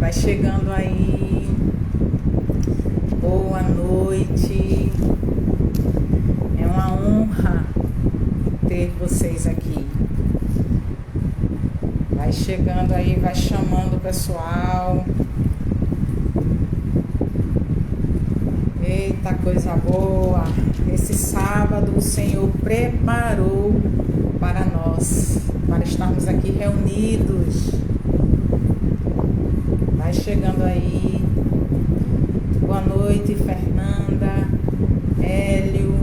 Vai chegando aí. Boa noite. É uma honra ter vocês aqui. Vai chegando aí, vai chamando o pessoal. Eita, coisa boa. Esse sábado o Senhor preparou para nós, para estarmos aqui reunidos. Vai chegando aí. Boa noite, Fernanda, Hélio.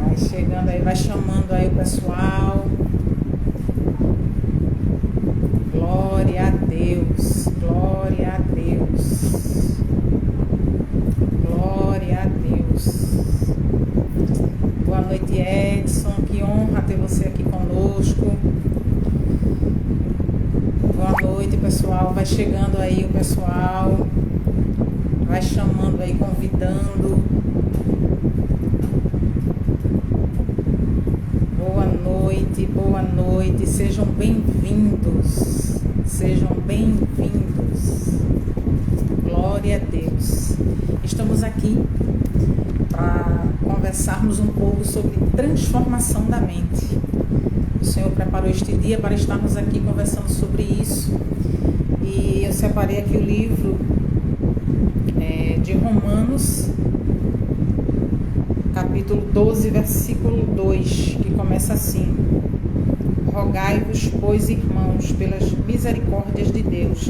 Vai chegando aí, vai chamando aí o pessoal. Glória a Deus, glória a Deus, glória a Deus. Boa noite, Edson, que honra ter você aqui conosco. Boa noite, pessoal. Vai chegando aí o pessoal. Vai chamando aí, convidando. Boa noite, boa noite. Sejam bem-vindos. Sejam bem-vindos. Glória a Deus. Estamos aqui para conversarmos um pouco sobre transformação da mente. O Senhor preparou este dia para estarmos aqui conversando sobre isso. E eu separei aqui o livro de Romanos, capítulo 12, versículo 2, que começa assim: Rogai-vos, pois, irmãos, pelas misericórdias de Deus,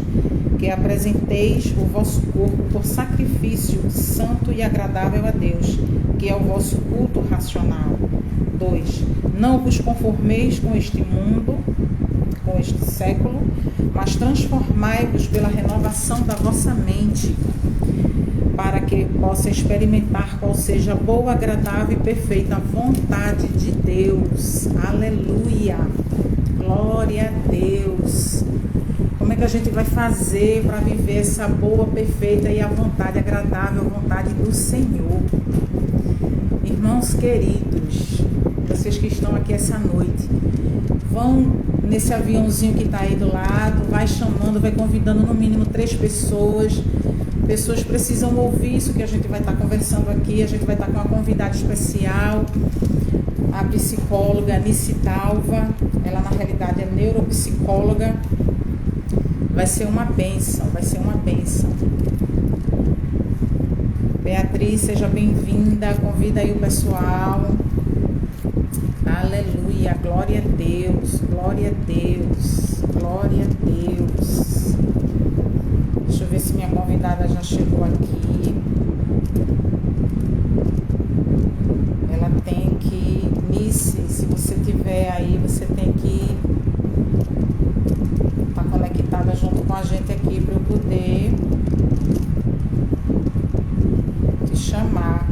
que apresenteis o vosso corpo por sacrifício santo e agradável a Deus, que é o vosso culto racional. 2. Não vos conformeis com este mundo, com este século, mas transformai-vos pela renovação da vossa mente, para que possa experimentar qual seja a boa, agradável e perfeita vontade de Deus. Aleluia! Glória a Deus! Como é que a gente vai fazer para viver essa boa, perfeita e a vontade agradável, a vontade do Senhor? Irmãos queridos, vocês que estão aqui essa noite, vão nesse aviãozinho que está aí do lado, vai chamando, vai convidando no mínimo 3 pessoas. Pessoas precisam ouvir isso que a gente vai estar conversando aqui. A gente vai estar com uma convidada especial, a psicóloga Anice Dalva. Ela na realidade é neuropsicóloga. Vai ser uma bênção, vai ser uma bênção. Beatriz, seja bem-vinda, convida aí o pessoal. Aleluia, glória a Deus, glória a Deus, glória a Deus. Deixa eu ver se minha convidada já chegou aqui. Ela tem que, Nice, se você tiver aí, você tem que estar conectada junto com a gente aqui para eu poder te chamar.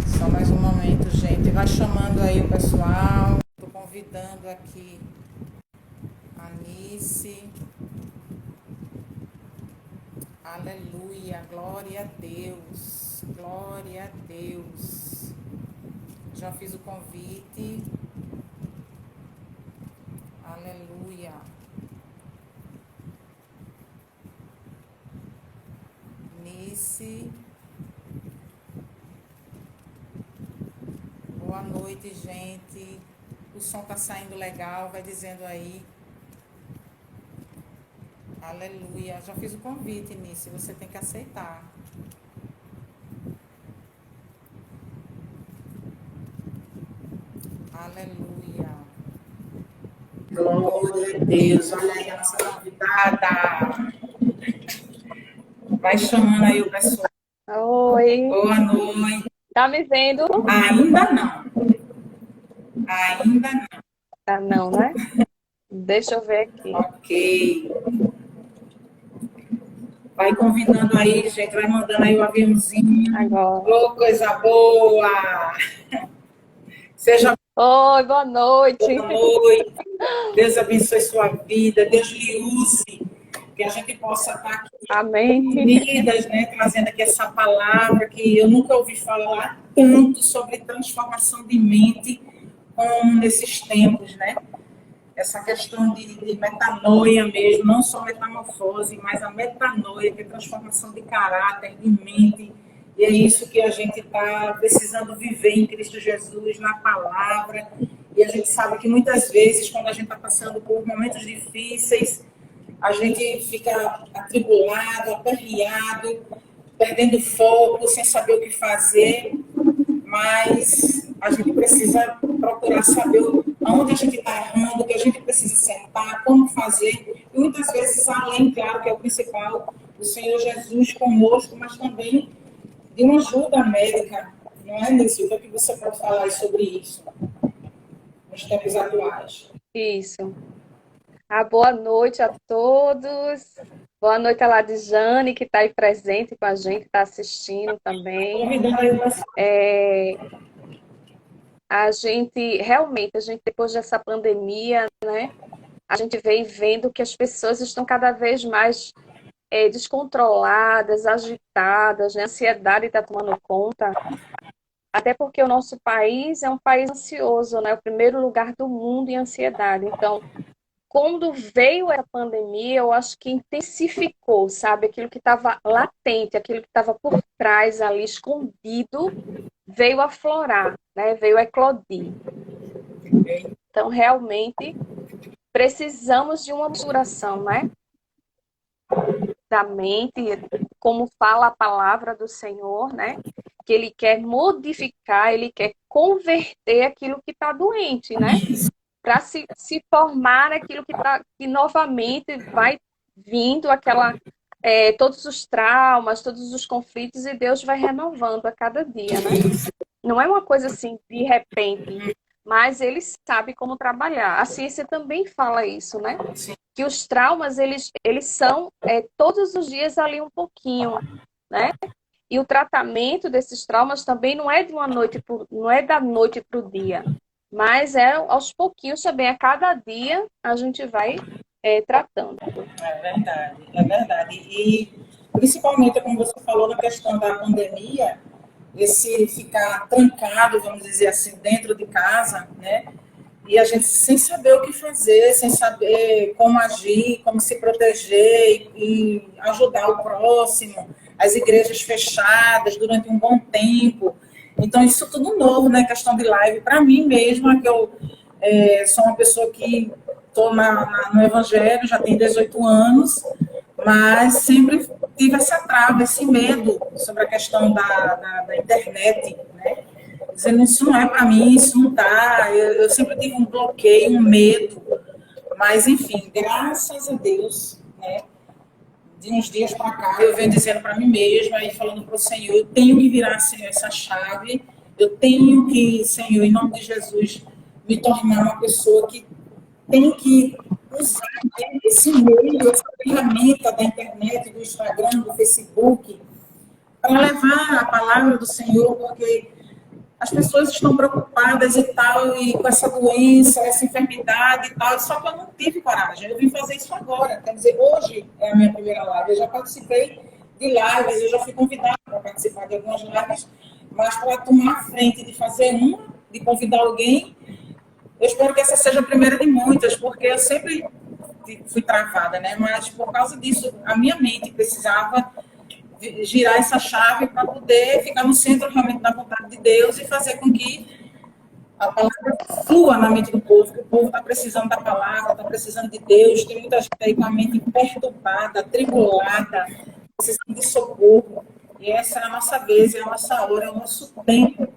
Só mais um momento, gente. Vai chamando aí o pessoal. Estou convidando aqui a Nice. Aleluia, glória a Deus, glória a Deus. Já fiz o convite. Aleluia. Nice. Boa noite, gente. O som tá saindo legal, vai dizendo aí. Aleluia. Já fiz o convite, Nice, você tem que aceitar. Aleluia. Glória a Deus. Olha aí a nossa convidada. Vai chamando aí o pessoal. Oi, Boa noite. tá me vendo? Ainda não. Ainda não. Ah, não, né? Deixa eu ver aqui. Ok. Vai convidando aí, gente. Vai mandando aí o aviãozinho. Agora. Ô, coisa boa. Seja Oi, boa noite. boa noite. Deus abençoe sua vida. Deus lhe use que a gente possa estar aqui Amém. unidas, né, trazendo aqui essa palavra que eu nunca ouvi falar tanto sobre transformação de mente como nesses tempos, né? Essa questão de metanoia mesmo, não só metamorfose, mas a metanoia, que é transformação de caráter, de mente. E é isso que a gente está precisando viver em Cristo Jesus, na palavra. E a gente sabe que muitas vezes, quando a gente está passando por momentos difíceis, a gente fica atribulado, aperreado, perdendo foco, sem saber o que fazer, mas a gente precisa procurar saber onde a gente está errando, o que a gente precisa acertar, como fazer, e muitas vezes, além, claro, que é o principal, o Senhor Jesus conosco, mas também de uma ajuda médica, não é, Nício? O que você pode falar sobre isso, nos tempos atuais? Isso. Boa noite a todos. Boa noite a Ladijane, que está aí presente com a gente, está assistindo também. Convidando aí para A gente, depois dessa pandemia, né, a gente vem vendo que as pessoas estão cada vez mais descontroladas, agitadas, né? A ansiedade está tomando conta. Até porque o nosso país é um país ansioso, né? O primeiro lugar do mundo em ansiedade. Então, quando veio a pandemia, eu acho que intensificou, sabe? Aquilo que estava latente, aquilo que estava por trás ali, escondido, veio aflorar, né? Veio eclodir. Então, realmente, precisamos de uma maturação, né? Da mente, como fala a palavra do Senhor, né? Que Ele quer modificar, Ele quer converter aquilo que está doente, né? Para se formar aquilo que novamente vai vindo todos os traumas, todos os conflitos, e Deus vai renovando a cada dia, né? Não é uma coisa assim de repente, mas Ele sabe como trabalhar. A ciência também fala isso, né? Que os traumas, eles são todos os dias ali um pouquinho, né? E o tratamento desses traumas também não é não é da noite para o dia, mas é aos pouquinhos também, a cada dia a gente vai tratando. É verdade, é verdade. E principalmente, como você falou, na questão da pandemia, esse ficar trancado, vamos dizer assim, dentro de casa, né? E a gente sem saber o que fazer, sem saber como agir, como se proteger e ajudar o próximo, as igrejas fechadas durante um bom tempo. Então, isso tudo novo, né? Questão de live. Para mim mesma, que eu sou uma pessoa que estou no Evangelho, já tenho 18 anos, mas sempre tive essa trava, esse medo sobre a questão da internet, né? Dizendo, isso não é para mim, isso não dá. Eu sempre tive um bloqueio, um medo. Mas, enfim, graças a Deus, né? De uns dias para cá, eu venho dizendo para mim mesma e falando para o Senhor, eu tenho que virar, Senhor, essa chave. Eu tenho que, Senhor, em nome de Jesus, me tornar uma pessoa que tem que usar, né, esse meio, essa ferramenta da internet, do Instagram, do Facebook, para levar a palavra do Senhor, porque as pessoas estão preocupadas e tal, e com essa doença, essa enfermidade e tal, só que eu não tive coragem, eu vim fazer isso agora, quer dizer, hoje é a minha primeira live, eu já participei de lives, eu já fui convidada para participar de algumas lives, mas para tomar a frente de fazer uma, de convidar alguém, eu espero que essa seja a primeira de muitas, porque eu sempre fui travada, né, mas por causa disso, a minha mente precisava girar essa chave para poder ficar no centro realmente da vontade de Deus e fazer com que a palavra flua na mente do povo, que o povo está precisando da palavra, está precisando de Deus, tem muita gente aí com a mente perturbada, atribulada, precisando de socorro. E essa é a nossa vez, é a nossa hora, é o nosso tempo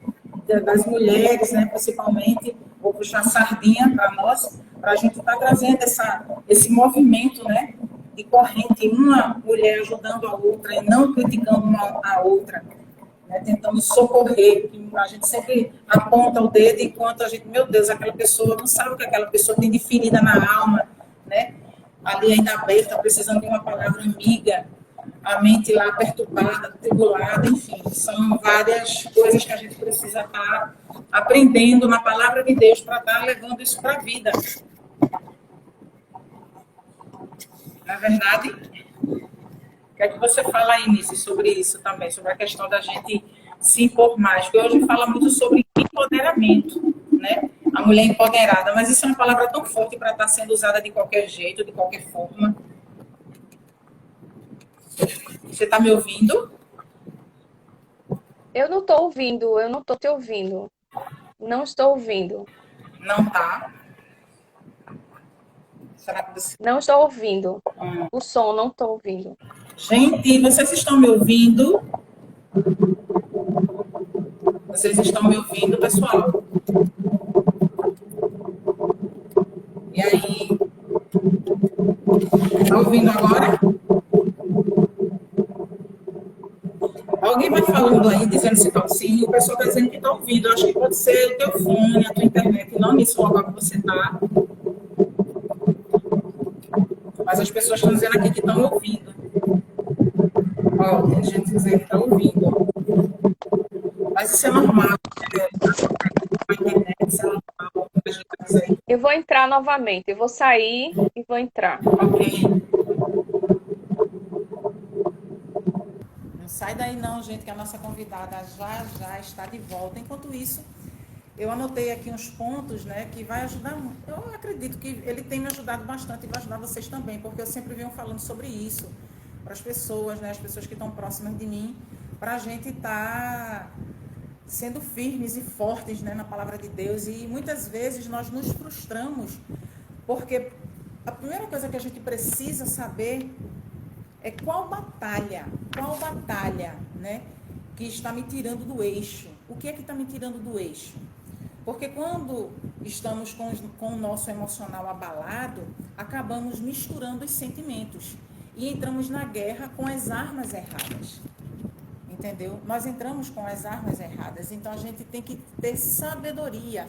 das mulheres, né, principalmente, vou puxar sardinha para nós, para a gente estar trazendo esse movimento, né, de corrente, uma mulher ajudando a outra e não criticando uma a outra, né, tentando socorrer. A gente sempre aponta o dedo enquanto a gente, meu Deus, aquela pessoa não sabe o que aquela pessoa tem de ferida na alma, né, ali ainda aberta, precisando de uma palavra amiga, a mente lá perturbada, tribulada, enfim, são várias coisas que a gente precisa estar aprendendo na palavra de Deus para estar levando isso para a vida. Na verdade, o que é que você fala aí, Nisso, sobre isso também, sobre a questão da gente se impor mais? Porque hoje fala muito sobre empoderamento, né? A mulher empoderada, mas isso é uma palavra tão forte para estar sendo usada de qualquer jeito, de qualquer forma. Você está me ouvindo? Eu não estou ouvindo, eu não estou te ouvindo. Não estou ouvindo. Não tá. Será que você... Não estou ouvindo. O som, não estou ouvindo. Gente, vocês estão me ouvindo? Vocês estão me ouvindo, pessoal? E aí? Tá ouvindo agora? Alguém vai falando aí, dizendo se tá sim, o pessoal está dizendo que está ouvindo. Eu acho que pode ser o teu fone, a tua internet, não nesse local que você está. Mas as pessoas estão dizendo aqui que estão ouvindo. Ó, tem gente dizendo que está ouvindo. Mas isso é normal. A internet, isso é normal. A gente tá dizendo. Eu vou entrar novamente. Eu vou sair e vou entrar. Ok. Não sai daí não, gente, que a nossa convidada já já está de volta. Enquanto isso, eu anotei aqui uns pontos, né, que vai ajudar muito. Eu acredito que ele tem me ajudado bastante e vai ajudar vocês também, porque eu sempre venho falando sobre isso para as pessoas, né, as pessoas que estão próximas de mim, para a gente estar sendo firmes e fortes, né, na palavra de Deus. E muitas vezes nós nos frustramos, porque a primeira coisa que a gente precisa saber é qual batalha, né, que está me tirando do eixo. O que é que está me tirando do eixo? Porque quando estamos com o nosso emocional abalado, acabamos misturando os sentimentos e entramos na guerra com as armas erradas. Entendeu? Nós entramos com as armas erradas. Então a gente tem que ter sabedoria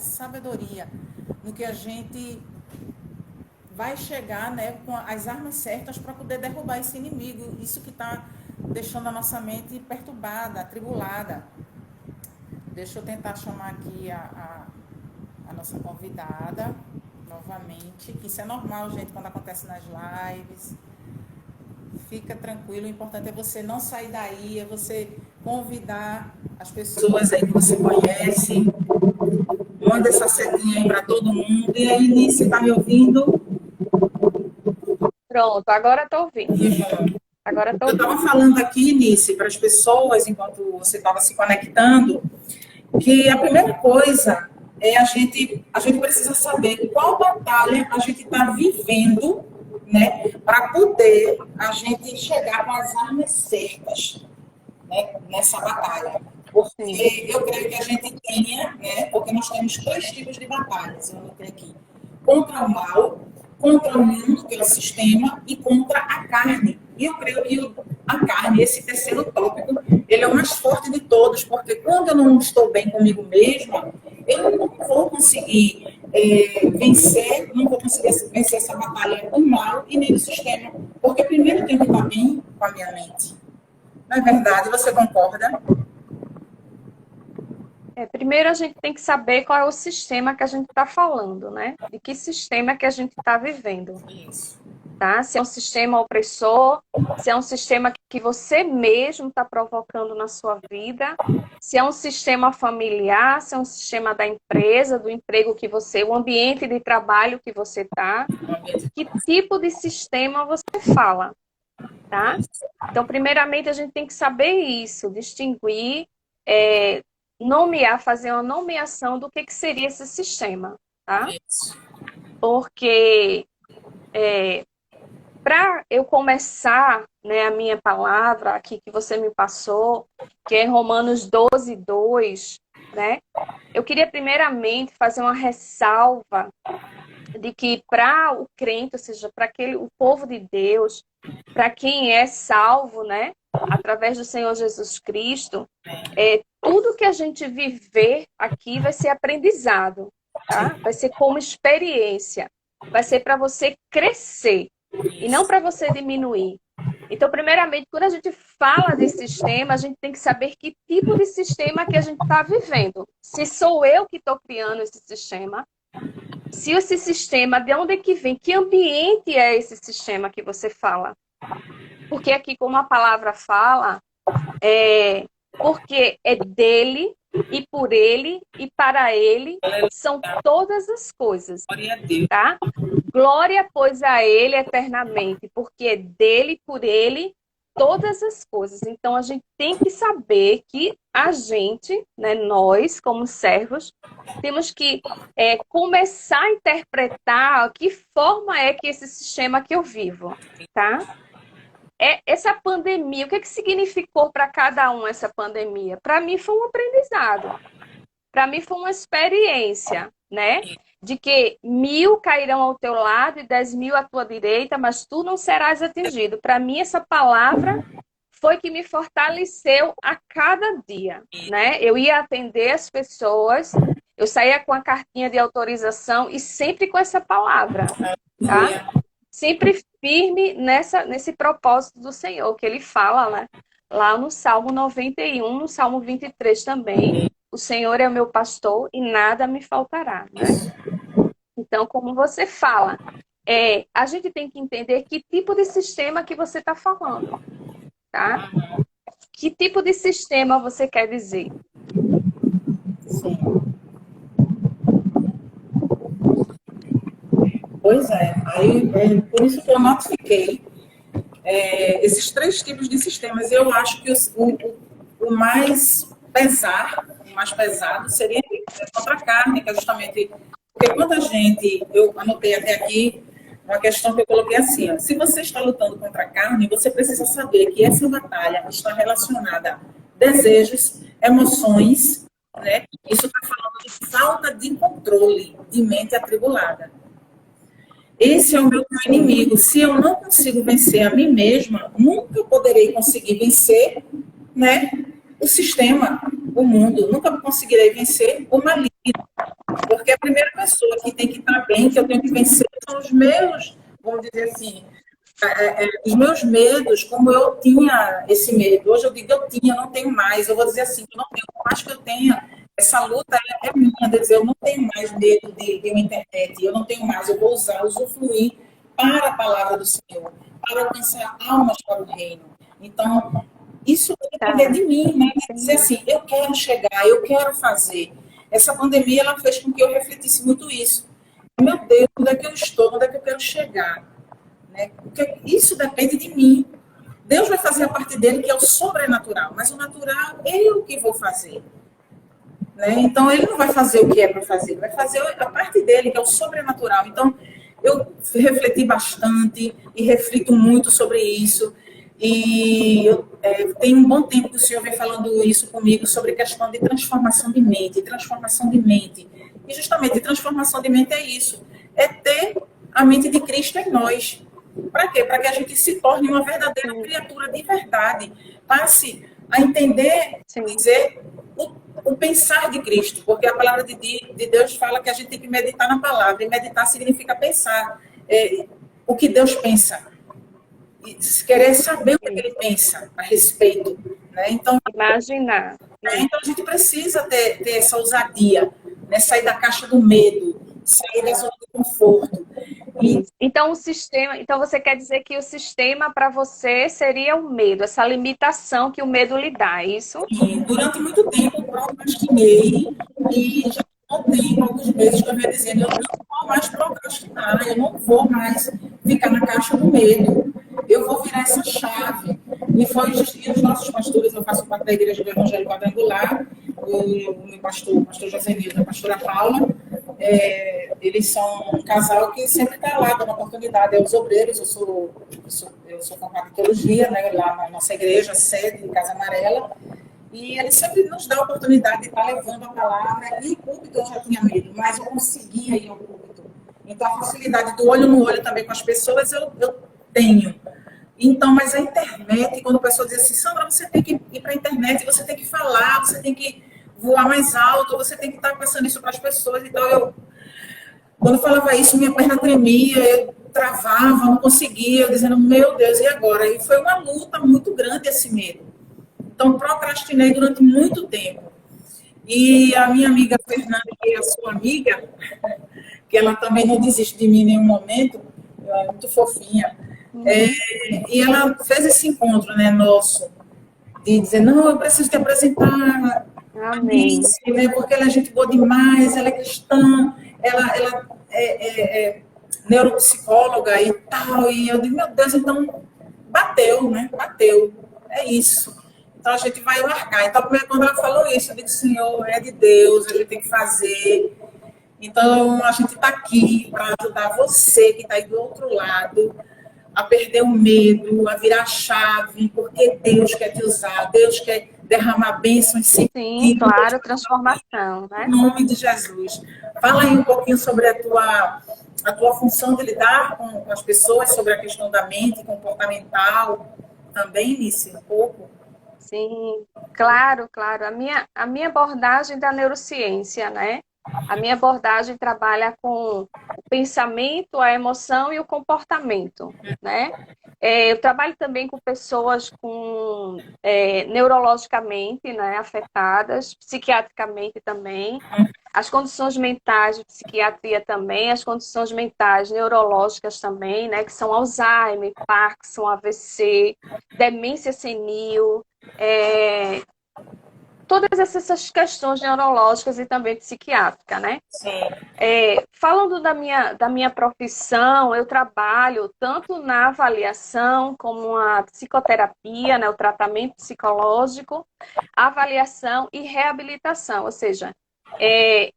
no que a gente vai chegar, né, com as armas certas para poder derrubar esse inimigo. Isso que está deixando a nossa mente perturbada, atribulada. Deixa eu tentar chamar aqui a nossa convidada novamente. Que isso é normal, gente, quando acontece nas lives. Fica tranquilo, o importante é você não sair daí, é você convidar as pessoas aí que você conhece. Manda essa setinha aí para todo mundo. E aí, Nice, tá me ouvindo? Pronto, agora estou ouvindo. Agora estou Eu estava falando aqui, Nice, para as pessoas, enquanto você estava se conectando, que a primeira coisa é a gente precisa saber qual batalha a gente está vivendo, né, para poder a gente chegar com as armas certas, né, nessa batalha. Porque eu creio que a gente tenha, né, porque nós temos dois tipos de batalhas, eu anotei aqui, contra o mal, contra o mundo, que é o sistema, e contra a carne. E eu creio que a carne, esse terceiro tópico, ele é o mais forte de todos, porque quando eu não estou bem comigo mesma, eu não vou conseguir vencer, não vou conseguir vencer essa batalha do mal e nem do sistema. Porque primeiro eu tenho que estar bem com a minha mente. Não é verdade? Você concorda? Primeiro a gente tem que saber qual é o sistema que a gente está falando, né? De que sistema que a gente está vivendo. Isso. Tá? Se é um sistema opressor, se é um sistema que você mesmo está provocando na sua vida, se é um sistema familiar, se é um sistema da empresa, do emprego que você, o ambiente de trabalho que você está, que tipo de sistema você fala, tá? Então, primeiramente, a gente tem que saber isso, distinguir, nomear, fazer uma nomeação do que seria esse sistema, tá? Porque para eu começar, né, a minha palavra aqui que você me passou, que é Romanos 12, 2, né? Eu queria primeiramente fazer uma ressalva de que para o crente, ou seja, para o povo de Deus, para quem é salvo, né, através do Senhor Jesus Cristo, tudo que a gente viver aqui vai ser aprendizado, tá? Vai ser como experiência, vai ser para você crescer e não para você diminuir. Então, primeiramente, quando a gente fala de sistema, a gente tem que saber que tipo de sistema que a gente está vivendo. Se sou eu que estou criando esse sistema, se esse sistema, de onde é que vem? Que ambiente é esse sistema que você fala? Porque aqui, como a palavra fala, porque é dele, e por ele, e para ele, são todas as coisas, Glória a Deus. tá? Glória, pois, a ele eternamente, porque é dele, por ele, todas as coisas. Então, a gente tem que saber que a gente, né, nós, como servos, temos que começar a interpretar que forma é que esse sistema que eu vivo, tá? Essa pandemia, o que significou para cada um essa pandemia? Para mim foi um aprendizado. Para mim foi uma experiência, né? De que 1000 cairão ao teu lado e 10.000 à tua direita, mas tu não serás atingido. Para mim, essa palavra foi que me fortaleceu a cada dia, né? Eu ia atender as pessoas, eu saía com a cartinha de autorização e sempre com essa palavra, tá? Sempre firme nesse propósito do Senhor, que ele fala, né? Lá no Salmo 91, no Salmo 23 também. O Senhor é o meu pastor e nada me faltará, né? Então, como você fala, a gente tem que entender que tipo de sistema que você está falando, tá? Que tipo de sistema você quer dizer? Sim. Pois é. Aí, por isso que eu notifiquei esses 3 tipos de sistemas. Eu acho que o mais pesado seria contra a carne, que é justamente porque quando eu anotei até aqui uma questão que eu coloquei assim, ó, se você está lutando contra a carne, você precisa saber que essa batalha está relacionada a desejos, emoções, né? Isso está falando de falta de controle, de mente atribulada. Esse é o meu inimigo. Se eu não consigo vencer a mim mesma, nunca poderei conseguir vencer, né, o sistema, o mundo. Nunca conseguirei vencer o maligno. Porque a primeira pessoa que tem que estar bem, que eu tenho que vencer, são os meus, vamos dizer assim, os meus medos, como eu tinha esse medo. Hoje eu digo eu tinha, não tenho mais. Eu vou dizer assim, eu não tenho, por mais que eu tenha, essa luta é minha, de dizer, eu não tenho mais medo de uma internet, eu não tenho mais, eu vou usufruir para a palavra do Senhor, para alcançar almas para o reino. Então, isso vai depender de mim, né? De dizer assim, eu quero chegar, eu quero fazer. Essa pandemia, ela fez com que eu refletisse muito isso. Meu Deus, onde é que eu estou? Onde é que eu quero chegar? Né? Porque isso depende de mim. Deus vai fazer a parte dele, que é o sobrenatural. Mas o natural, eu que vou fazer. Né? Então, ele não vai fazer o que é para fazer. Ele vai fazer a parte dele, que é o sobrenatural. Então, eu refleti bastante e reflito muito sobre isso. E tem um bom tempo que o senhor vem falando isso comigo sobre questão de transformação de mente, transformação de mente. E justamente transformação de mente é isso, é ter a mente de Cristo em nós. Para quê? Para que a gente se torne uma verdadeira criatura de verdade, passe a entender, dizer o pensar de Cristo, porque a palavra de Deus fala que a gente tem que meditar na palavra, e meditar significa pensar o que Deus pensa. E querer saber o que ele pensa a respeito. Né? Então, imaginar. Então, a gente precisa ter essa ousadia, né? Sair da caixa do medo, sair da zona de conforto. Então, então, você quer dizer que o sistema para você seria o medo, essa limitação que o medo lhe dá, é isso? Sim, durante muito tempo eu procrastinei e já não tem alguns meses que eu venho dizendo, eu não vou mais procrastinar, eu não vou mais ficar na caixa do medo. Eu vou virar essa chave. E os nossos pastores, eu faço parte da Igreja do Evangelho Quadrangular, o meu pastor, o pastor José Nildo, a pastora Paula, eles são um casal que sempre está lá, dando oportunidade aos obreiros. Eu sou formada em teologia, né, lá na nossa igreja, sede, Casa Amarela, e eles sempre nos dão a oportunidade de estar levando a palavra. E o púlpito eu já tinha medo, mas eu conseguia ir ao púlpito. Então, a facilidade do olho no olho também com as pessoas, eu tenho. Então, mas a internet, quando a pessoa diz assim, Sandra, você tem que ir para a internet, você tem que falar, você tem que voar mais alto, você tem que estar passando isso para as pessoas. Então, quando eu falava isso, minha perna tremia, eu travava, não conseguia, eu dizendo, meu Deus, e agora? E foi uma luta muito grande esse medo. Então, procrastinei durante muito tempo. E a minha amiga Fernanda, que é a sua amiga, que ela também não desiste de mim em nenhum momento, ela é muito fofinha. E ela fez esse encontro, né, nosso, de dizer, não, eu preciso te apresentar a Amém. Nice, né, porque ela é gente boa demais, ela é cristã, ela é neuropsicóloga e tal, e eu digo, meu Deus, então bateu, né, bateu, é isso. Então a gente vai marcar. Então, quando ela falou isso, eu disse, Senhor, é de Deus, a gente tem que fazer. Então, a gente está aqui para ajudar você que está aí do outro lado a perder o medo, a virar a chave, porque Deus quer te usar, Deus quer derramar bênçãos sem Sim, medida, claro, transformação, em né? nome de Jesus. Fala aí um pouquinho sobre a tua função de lidar com as pessoas, sobre a questão da mente comportamental, também, Nice, um pouco. Sim, claro, claro. A minha abordagem da neurociência, né? A minha abordagem trabalha com o pensamento, a emoção e o comportamento, né? Eu trabalho também com pessoas neurologicamente, né, afetadas, psiquiatricamente também, as condições mentais de psiquiatria também, as condições mentais neurológicas também, né, que são Alzheimer, Parkinson, AVC, demência senil, é, todas essas questões neurológicas e também psiquiátrica, né? Sim. Falando da minha profissão, eu trabalho tanto na avaliação como a psicoterapia, né, o tratamento psicológico, avaliação e reabilitação, ou seja,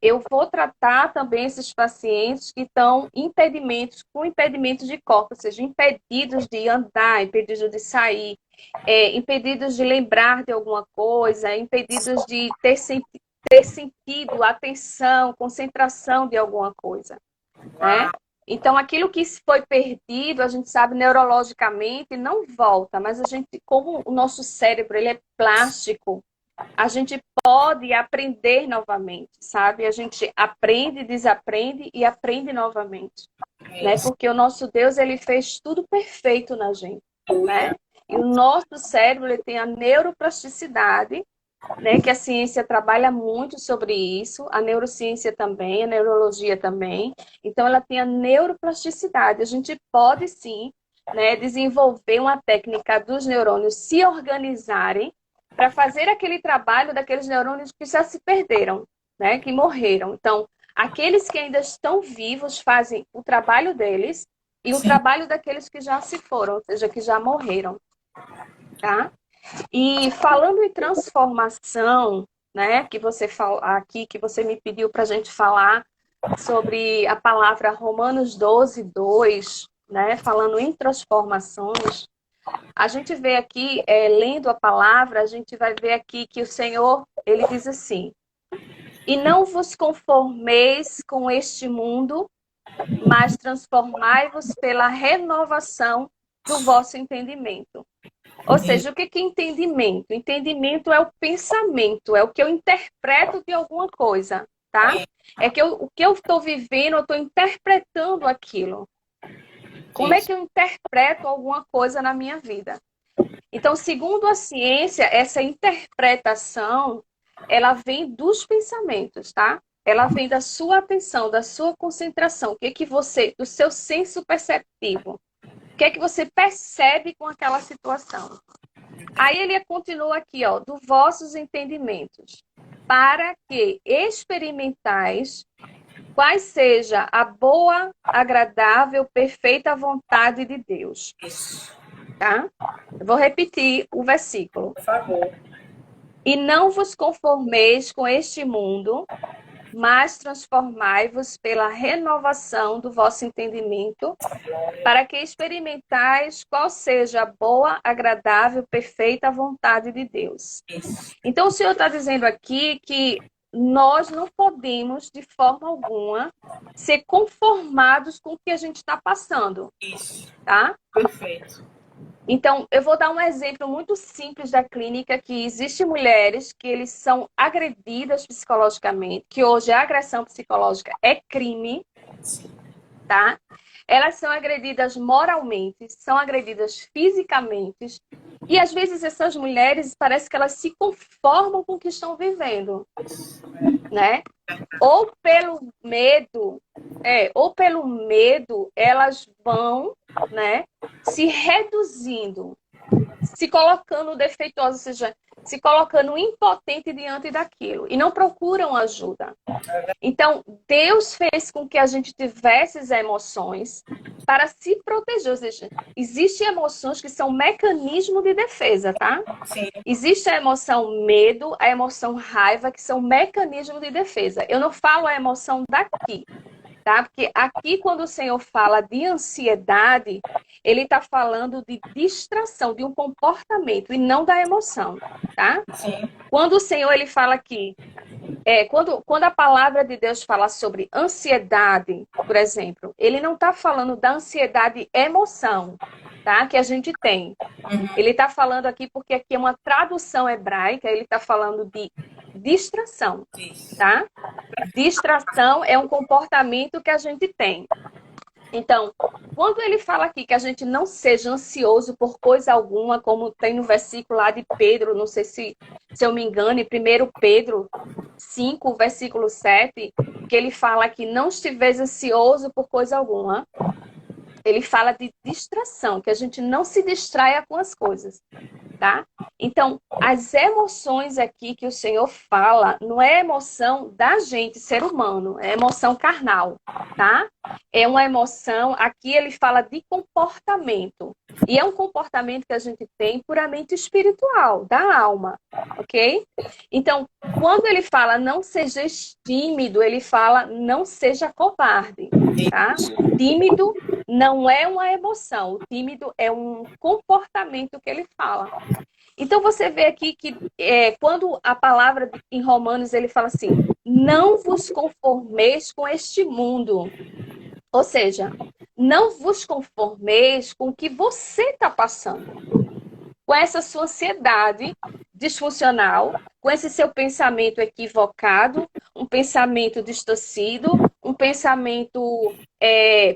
eu vou tratar também esses pacientes que estão com impedimentos de corpo, ou seja, impedidos de andar, impedidos de sair, impedidos de lembrar de alguma coisa, impedidos de ter sentido, atenção, concentração de alguma coisa, né? Então, aquilo que foi perdido, a gente sabe neurologicamente, não volta, mas a gente, como o nosso cérebro ele é plástico, a gente pode aprender novamente, sabe? A gente aprende, desaprende e aprende novamente, né? Porque o nosso Deus, ele fez tudo perfeito na gente, né? E o nosso cérebro, ele tem a neuroplasticidade, né, que a ciência trabalha muito sobre isso, a neurociência também, a neurologia também. Então, ela tem a neuroplasticidade. A gente pode, sim, né, desenvolver uma técnica dos neurônios se organizarem para fazer aquele trabalho daqueles neurônios que já se perderam, né, que morreram. Então, aqueles que ainda estão vivos fazem o trabalho deles e o Sim. trabalho daqueles que já se foram, ou seja, que já morreram, tá? E falando em transformação, né, que você fala aqui, que você me pediu para a gente falar sobre a palavra Romanos 12:2, né, falando em transformações, a gente vê aqui, lendo a palavra, a gente vai ver aqui que o Senhor, ele diz assim: e não vos conformeis com este mundo, mas transformai-vos pela renovação do vosso entendimento. Ou seja, o que é entendimento? Entendimento é o pensamento, é o que eu interpreto de alguma coisa, tá? É que o que eu estou vivendo, eu estou interpretando aquilo. Como é que eu interpreto alguma coisa na minha vida? Então, segundo a ciência, essa interpretação, ela vem dos pensamentos, tá? Ela vem da sua atenção, da sua concentração, do seu senso perceptivo. O que é que você percebe com aquela situação? Aí ele continua aqui, ó, dos vossos entendimentos, para que experimentais quais seja a boa, agradável, perfeita vontade de Deus. Tá? Eu vou repetir o versículo. Por favor. E não vos conformeis com este mundo, mas transformai-vos pela renovação do vosso entendimento, para que experimentais qual seja a boa, agradável, perfeita vontade de Deus. Então, o Senhor está dizendo aqui que nós não podemos, de forma alguma, ser conformados com o que a gente está passando. Isso. Tá? Perfeito. Então, eu vou dar um exemplo muito simples da clínica, que existem mulheres que eles são agredidas psicologicamente, que hoje a agressão psicológica é crime, tá? Elas são agredidas moralmente, são agredidas fisicamente, e às vezes essas mulheres parece que elas se conformam com o que estão vivendo, né? Ou pelo medo, ou pelo medo, elas vão, né, se reduzindo, se colocando defeituosa, ou seja, se colocando impotente diante daquilo e não procuram ajuda. Então, Deus fez com que a gente tivesse as emoções para se proteger. Ou seja, existem emoções que são mecanismo de defesa, tá? Sim. Existe a emoção medo, a emoção raiva, que são mecanismos de defesa. Eu não falo a emoção daqui, tá? Porque aqui, quando o Senhor fala de ansiedade, ele está falando de distração, de um comportamento e não da emoção, tá? Sim. Quando o Senhor ele fala aqui, quando a palavra de Deus fala sobre ansiedade, por exemplo, ele não está falando da ansiedade emoção, tá? Que a gente tem. Ele está falando aqui porque aqui é uma tradução hebraica, ele está falando de distração, tá? Distração é um comportamento que a gente tem. Então, quando ele fala aqui que a gente não seja ansioso por coisa alguma, como tem no versículo lá de Pedro, não sei se eu me engano, em 1 Pedro 5, versículo 7, que ele fala que não estiveis ansioso por coisa alguma. Ele fala de distração, que a gente não se distraia com as coisas, tá? Então, as emoções aqui que o Senhor fala, não é emoção da gente, ser humano, é emoção carnal, tá? É uma emoção, aqui ele fala de comportamento. E é um comportamento que a gente tem puramente espiritual, da alma, ok? Então, quando ele fala não seja tímido, ele fala não seja covarde, tá? Tímido não é uma emoção, o tímido é um comportamento que ele fala. Então você vê aqui que quando a palavra em Romanos ele fala assim, não vos conformeis com este mundo. Ou seja, não vos conformeis com o que você está passando. Com essa sua ansiedade disfuncional, com esse seu pensamento equivocado, um pensamento distorcido, um pensamento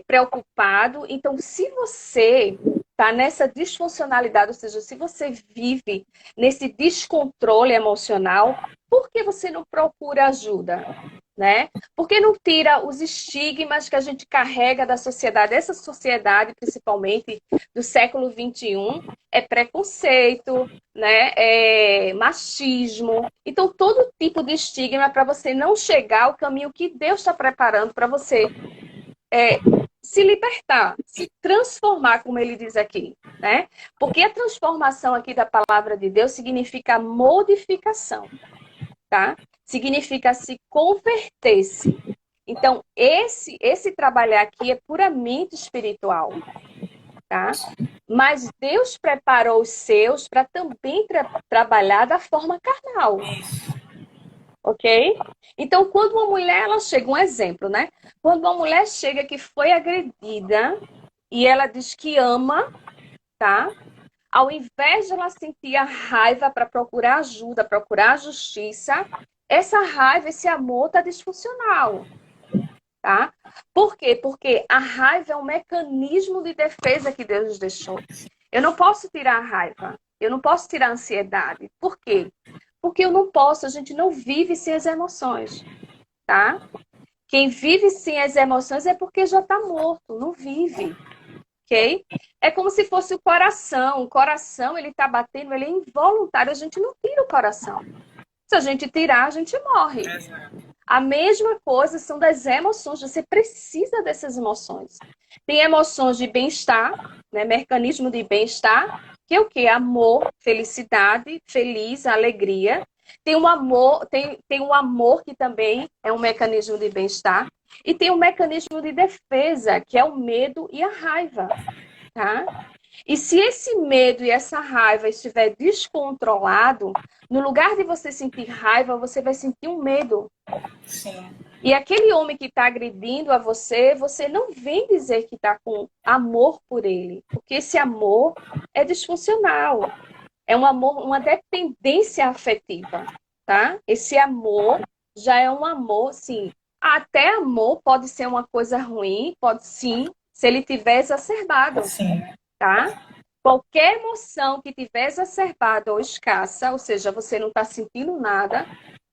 preocupado. Então, se você está nessa disfuncionalidade, ou seja, se você vive nesse descontrole emocional, por que você não procura ajuda? Né? Por que não tira os estigmas que a gente carrega da sociedade? Essa sociedade, principalmente do século XXI, é preconceito, né? É machismo. Então, todo tipo de estigma para você não chegar ao caminho que Deus está preparando para você se libertar, se transformar, como ele diz aqui, né? Porque a transformação aqui da palavra de Deus significa modificação, tá? Significa se converter-se. Então, esse trabalhar aqui é puramente espiritual, tá? Mas Deus preparou os seus para também trabalhar da forma carnal. Ok? Então, quando uma mulher ela chega, um exemplo, né? Quando uma mulher chega que foi agredida e ela diz que ama, tá? Ao invés de ela sentir a raiva para procurar ajuda, procurar justiça, essa raiva, esse amor está disfuncional, tá? Por quê? Porque a raiva é um mecanismo de defesa que Deus nos deixou. Eu não posso tirar a raiva, eu não posso tirar a ansiedade. Por quê? Porque eu não posso, a gente não vive sem as emoções, tá? Quem vive sem as emoções é porque já está morto, não vive. Ok? É como se fosse o coração. O coração, ele está batendo, ele é involuntário. A gente não tira o coração. Se a gente tirar, a gente morre. A mesma coisa são das emoções. Você precisa dessas emoções. Tem emoções de bem-estar, né? Mecanismo de bem-estar, que é o quê? Amor, felicidade, feliz, alegria. Tem um amor, tem um amor que também é um mecanismo de bem-estar. E tem um mecanismo de defesa, que é o medo e a raiva, tá? E se esse medo e essa raiva estiver descontrolado, no lugar de você sentir raiva, você vai sentir um medo. Sim. E aquele homem que está agredindo a você, você não vem dizer que está com amor por ele, porque esse amor é disfuncional. É um amor, uma dependência afetiva, tá? Esse amor já é um amor, sim. Até amor pode ser uma coisa ruim, pode sim, se ele tiver exacerbado, Sim. tá? Qualquer emoção que tiver exacerbada ou escassa, ou seja, você não está sentindo nada,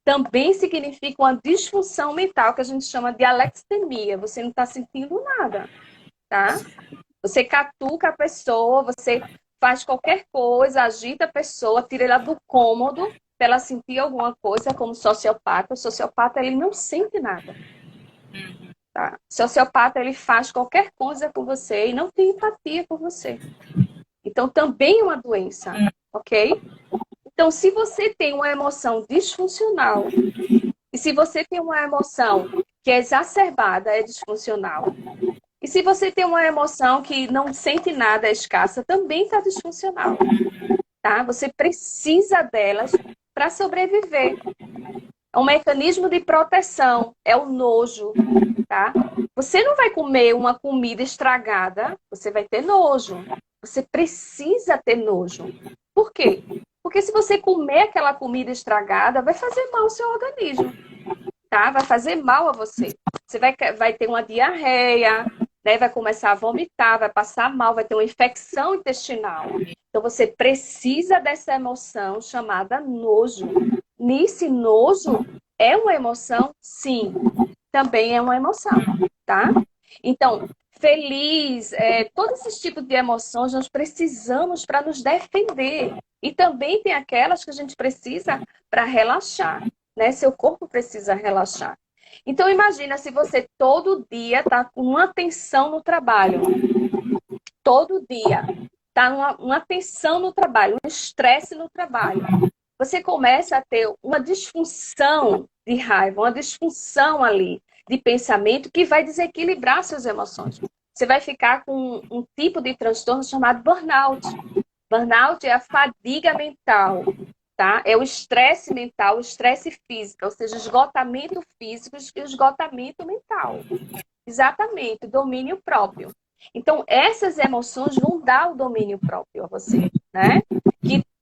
também significa uma disfunção mental, que a gente chama de alextemia. Você não está sentindo nada, tá? Você catuca a pessoa, você faz qualquer coisa, agita a pessoa, tira ela do cômodo para ela sentir alguma coisa, como sociopata. O sociopata, ele não sente nada. Tá? O sociopata, ele faz qualquer coisa por você e não tem empatia por você. Então, também é uma doença, ok? Então, se você tem uma emoção disfuncional, e se você tem uma emoção que é exacerbada, é disfuncional, e se você tem uma emoção que não sente nada, é escassa, também está disfuncional, tá? Você precisa delas para sobreviver. É um mecanismo de proteção, é o nojo, tá? Você não vai comer uma comida estragada, você vai ter nojo. Você precisa ter nojo. Por quê? Porque se você comer aquela comida estragada, vai fazer mal ao seu organismo, tá? Vai fazer mal a você. Você vai ter uma diarreia, né? Vai começar a vomitar, vai passar mal, vai ter uma infecção intestinal. Então você precisa dessa emoção chamada nojo. Nesse nojo é uma emoção? Sim, também é uma emoção, tá? Então, feliz, todos esses tipos de emoções nós precisamos para nos defender. E também tem aquelas que a gente precisa para relaxar, né? Seu corpo precisa relaxar. Então, imagina se você todo dia está com uma tensão no trabalho. Todo dia está uma tensão no trabalho, um estresse no trabalho. Você começa a ter uma disfunção de raiva, uma disfunção ali de pensamento que vai desequilibrar suas emoções. Você vai ficar com um tipo de transtorno chamado burnout. Burnout é a fadiga mental, tá? É o estresse mental, o estresse físico, ou seja, esgotamento físico e esgotamento mental. Exatamente, domínio próprio. Então, essas emoções vão dar o domínio próprio a você, né?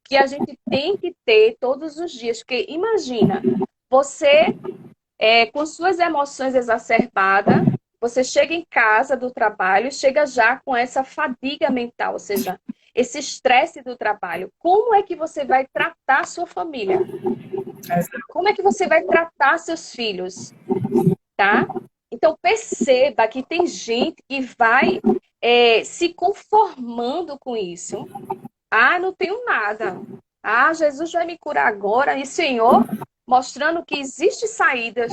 Que a gente tem que ter todos os dias. Porque imagina, você com suas emoções exacerbadas, você chega em casa do trabalho, chega já com essa fadiga mental, ou seja, esse estresse do trabalho. Como é que você vai tratar a sua família? Como é que você vai tratar seus filhos? Tá? Então, perceba que tem gente que vai se conformando com isso. Ah, não tenho nada. Ah, Jesus vai me curar agora. E Senhor, mostrando que existe saídas,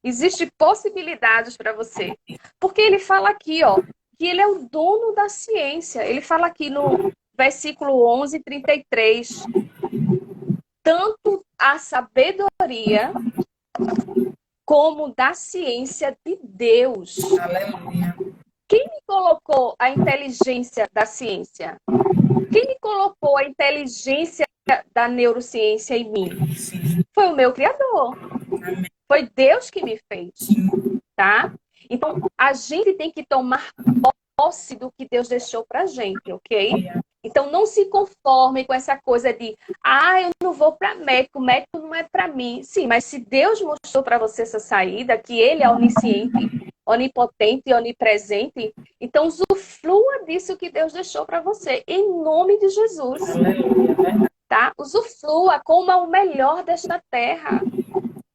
existe possibilidades para você. Porque ele fala aqui, ó, que ele é o dono da ciência. Ele fala aqui no versículo 11:33. Tanto a sabedoria como da ciência de Deus. Aleluia. Quem me colocou a inteligência da ciência? Quem me colocou a inteligência da neurociência em mim? Sim. Foi o meu Criador. Amém. Foi Deus que me fez, Sim. tá? Então, a gente tem que tomar posse do que Deus deixou pra gente, ok? Então, não se conforme com essa coisa de eu não vou para médico, médico não é para mim. Sim, mas se Deus mostrou para você essa saída, que Ele é onisciente, onipotente e onipresente, então usufrua disso que Deus deixou para você, em nome de Jesus. Tá? Usufrua, coma o melhor desta terra.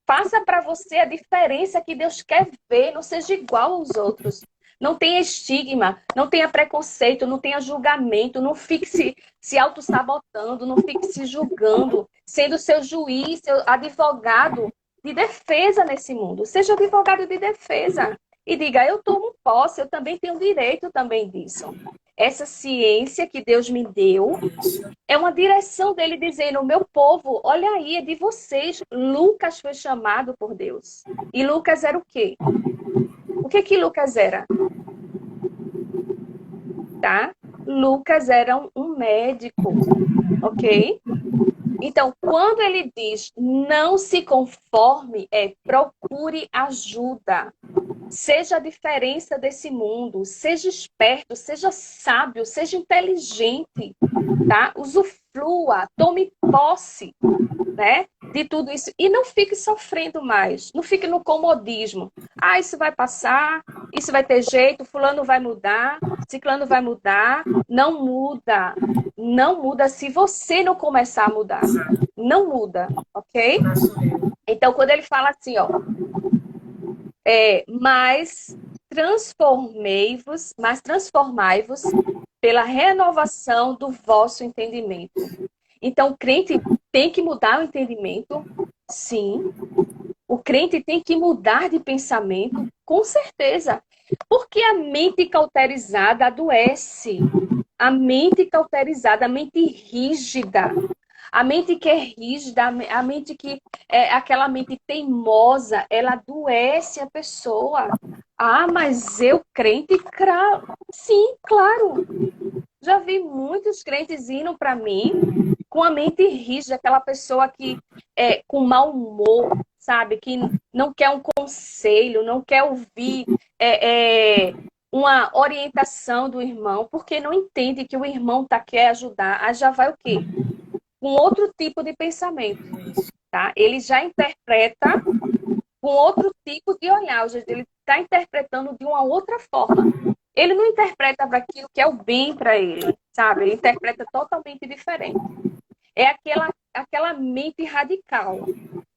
Faça para você a diferença que Deus quer ver, não seja igual aos outros. Não tenha estigma, não tenha preconceito, não tenha julgamento, não fique se auto-sabotando, não fique se julgando, sendo seu juiz, seu advogado de defesa nesse mundo. Seja advogado de defesa e diga, eu tomo posse, eu também tenho direito também disso. Essa ciência que Deus me deu é uma direção dele dizendo, meu povo, olha aí, é de vocês. Lucas foi chamado por Deus. E Lucas era o quê? O que Lucas era? Tá? Lucas era um médico, ok? Então, quando ele diz não se conforme, procure ajuda. Seja a diferença desse mundo, seja esperto, seja sábio, seja inteligente, tá? Usufrua, tome posse, né? de tudo isso. E não fique sofrendo mais. Não fique no comodismo. Ah, isso vai passar, isso vai ter jeito, fulano vai mudar, ciclano vai mudar. Não muda. Não muda se você não começar a mudar. Não muda, ok? Então, quando ele fala assim, ó, mas transformai-vos pela renovação do vosso entendimento. Então, o crente tem que mudar o entendimento? Sim. O crente tem que mudar de pensamento? Com certeza. Porque a mente cauterizada adoece. A mente cauterizada, a mente rígida. A mente que é rígida, a mente que é aquela mente teimosa, ela adoece a pessoa. Ah, mas eu crente? Sim, claro. Já vi muitos crentes indo para mim com a mente rígida, aquela pessoa que é com mau humor, sabe? Que não quer um conselho, não quer ouvir uma orientação do irmão, porque não entende que o irmão quer ajudar. Aí já vai o quê? Com outro tipo de pensamento, tá? Ele já interpreta com outro tipo de olhar, ou seja, ele está interpretando de uma outra forma. Ele não interpreta para aquilo que é o bem para ele, sabe? Ele interpreta totalmente diferente. É aquela mente radical,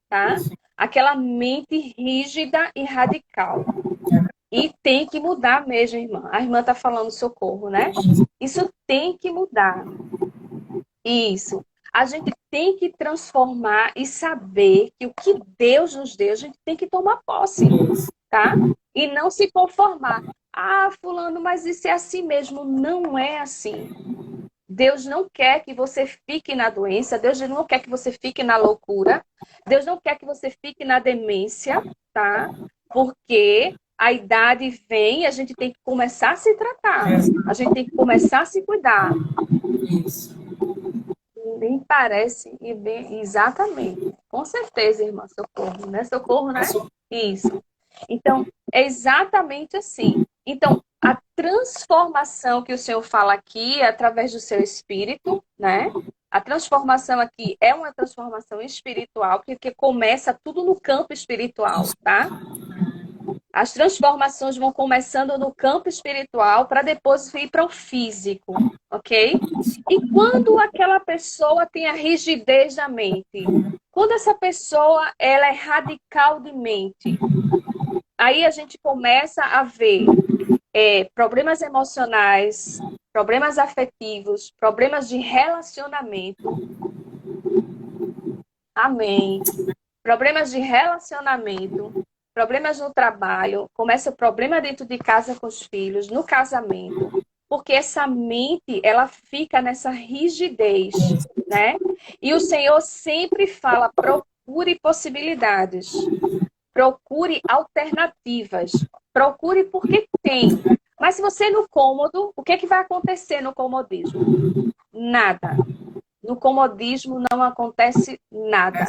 tá? Aquela mente rígida e radical. E tem que mudar mesmo, irmã. A irmã está falando socorro, né? Isso tem que mudar. Isso. A gente tem que transformar e saber que o que Deus nos deu, a gente tem que tomar posse, tá? E não se conformar. Ah, fulano, mas isso é assim mesmo. Não é assim. Deus não quer que você fique na doença, Deus não quer que você fique na loucura, Deus não quer que você fique na demência, tá? Porque a idade vem e a gente tem que começar a se tratar, a gente tem que começar a se cuidar. Isso. Bem parece, e bem, exatamente. Com certeza, irmã, socorro, né? Socorro, né? Isso. Então, é exatamente assim. Então, a transformação que o Senhor fala aqui é através do seu espírito, né? A transformação aqui é uma transformação espiritual, porque começa tudo no campo espiritual, tá? As transformações vão começando no campo espiritual para depois vir para o físico, ok? E quando aquela pessoa tem a rigidez da mente, quando essa pessoa ela é radical de mente, aí a gente começa a ver problemas emocionais, problemas afetivos, problemas de relacionamento. Amém. Problemas de relacionamento, problemas no trabalho, começa o problema dentro de casa com os filhos, no casamento, porque essa mente, ela fica nessa rigidez, né? E o Senhor sempre fala, procure possibilidades, procure alternativas, procure porque tem. Mas se você no cômodo, o que é que vai acontecer no comodismo? Nada. No comodismo não acontece nada.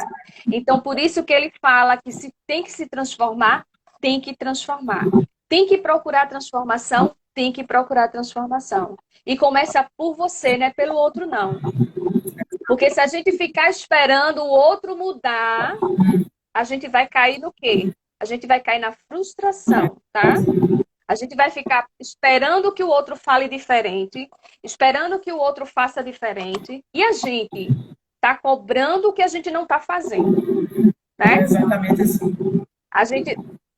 Então, por isso que ele fala que se tem que se transformar, tem que transformar. Tem que procurar transformação, tem que procurar transformação. E começa por você, não é pelo outro, não. Porque se a gente ficar esperando o outro mudar, a gente vai cair no quê? A gente vai cair na frustração, tá? A gente vai ficar esperando que o outro fale diferente, esperando que o outro faça diferente, e a gente está cobrando o que a gente não está fazendo, né? É exatamente assim.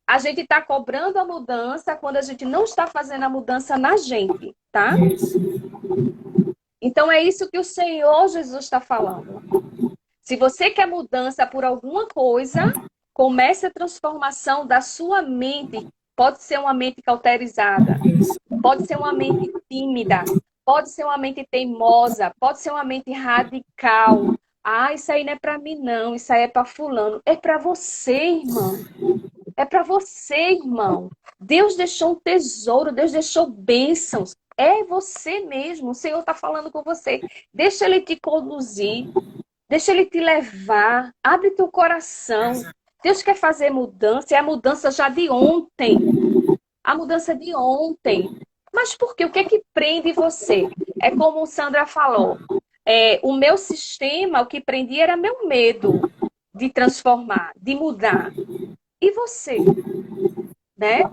A gente está cobrando a mudança quando a gente não está fazendo a mudança na gente, tá? Isso. Então é isso que o Senhor Jesus está falando. Se você quer mudança por alguma coisa, comece a transformação da sua mente. Pode ser uma mente cauterizada, pode ser uma mente tímida, pode ser uma mente teimosa, pode ser uma mente radical. Ah, isso aí não é para mim não, isso aí é para fulano. É para você, irmão. É para você, irmão. Deus deixou um tesouro, Deus deixou bênçãos. É você mesmo, o Senhor está falando com você. Deixa Ele te conduzir, deixa Ele te levar, abre teu coração. Deus quer fazer mudança, é a mudança já de ontem. A mudança de ontem. Mas por quê? O que é que prende você? É como o Sandra falou. O meu sistema, o que prendia era meu medo. de transformar, de mudar. E você, né?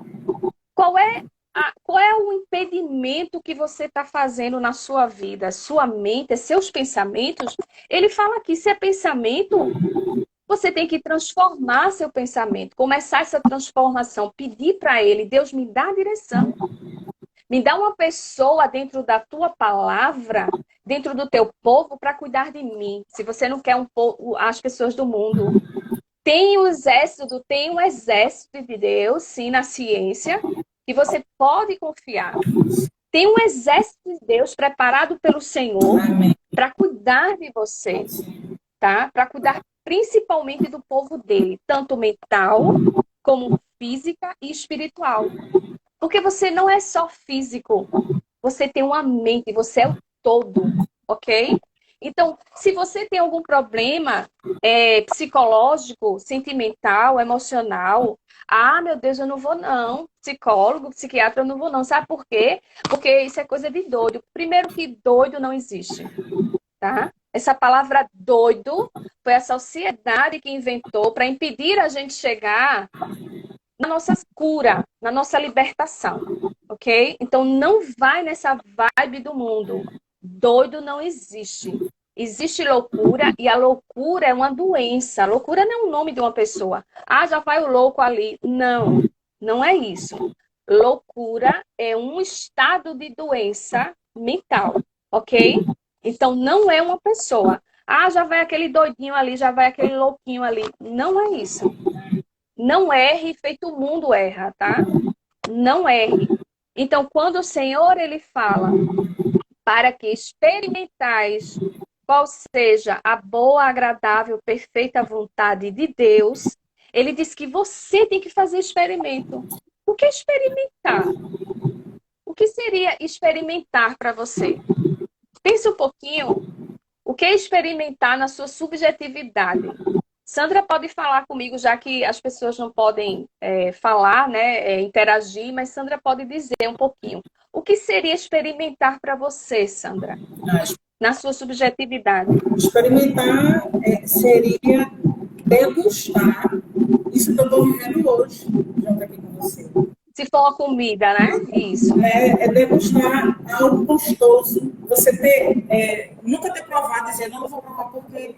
Qual é o impedimento que você está fazendo na sua vida? Sua mente, seus pensamentos? Ele fala aqui, se é pensamento, você tem que transformar seu pensamento, começar essa transformação, pedir para ele, Deus me dá a direção. Me dá uma pessoa dentro da tua palavra, dentro do teu povo, para cuidar de mim. Se você não quer as pessoas do mundo. Tem um exército de Deus, sim, na ciência, que você pode confiar. Tem um exército de Deus preparado pelo Senhor para cuidar de você, tá? Para cuidar principalmente do povo dele, tanto mental como física e espiritual. Porque você não é só físico, você tem uma mente, você é o todo, ok? Então, se você tem algum problema psicológico, sentimental, emocional, meu Deus, eu não vou não. Psicólogo, psiquiatra, eu não vou não. Sabe por quê? Porque isso é coisa de doido. Primeiro que doido não existe, tá? Essa palavra doido foi a sociedade que inventou para impedir a gente chegar na nossa cura, na nossa libertação, ok? Então não vai nessa vibe do mundo. Doido não existe. Existe loucura e a loucura é uma doença. A loucura não é o nome de uma pessoa. Já vai o louco ali. Não, não é isso. Loucura é um estado de doença mental, ok? Então não é uma pessoa. Já vai aquele doidinho ali, já vai aquele louquinho ali. Não é isso. Não erre feito o mundo erra, tá? Não erre. Então, quando o Senhor ele fala para que experimentais qual seja a boa, agradável, perfeita vontade de Deus, ele diz que você tem que fazer experimento. O que é experimentar? O que seria experimentar para você? Pense um pouquinho. O que é experimentar na sua subjetividade? Sandra pode falar comigo, já que as pessoas não podem falar, né, interagir, mas Sandra pode dizer um pouquinho. O que seria experimentar para você, Sandra, na sua subjetividade? Experimentar seria degustar isso que eu estou vivendo hoje, junto aqui com você. Se for uma comida, né? Isso. É degustar algo gostoso. Você nunca ter provado, dizer, não vou provar porque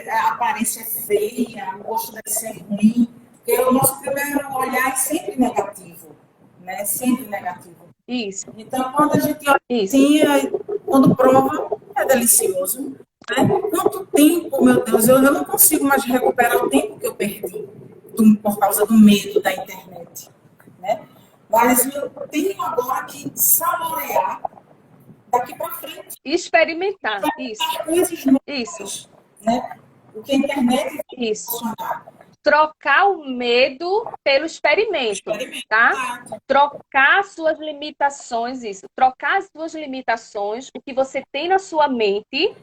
a aparência é feia, o gosto deve ser ruim. Porque o nosso primeiro olhar é sempre negativo, né? Sempre negativo. Isso. Então, quando a gente olha assim, quando prova, é delicioso. Né? Quanto tempo, meu Deus, eu não consigo mais recuperar o tempo que eu perdi por causa do medo da internet. Né? Mas eu tenho agora que saborear daqui para frente. Experimentar, isso. Coisas novas, isso. Né? O que a internet vai isso. Trocar o medo pelo experimento, tá? Trocar suas limitações, isso. Trocar as suas limitações, o que você tem na sua mente,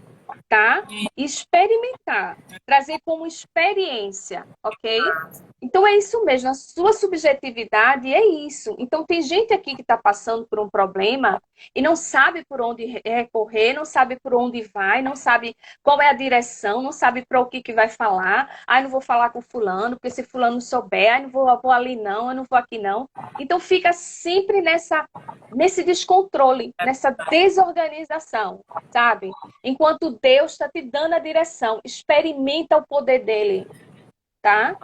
tá? Experimentar. Trazer como experiência, ok? Então é isso mesmo, a sua subjetividade é isso. Então tem gente aqui que está passando por um problema e não sabe por onde recorrer, não sabe por onde vai, não sabe qual é a direção, não sabe para o que vai falar. Não vou falar com fulano, porque se fulano souber, não vou ali não, eu não vou aqui não. Então fica sempre nesse descontrole, nessa desorganização, sabe? Enquanto Deus está te dando a direção, experimenta o poder dele, tá?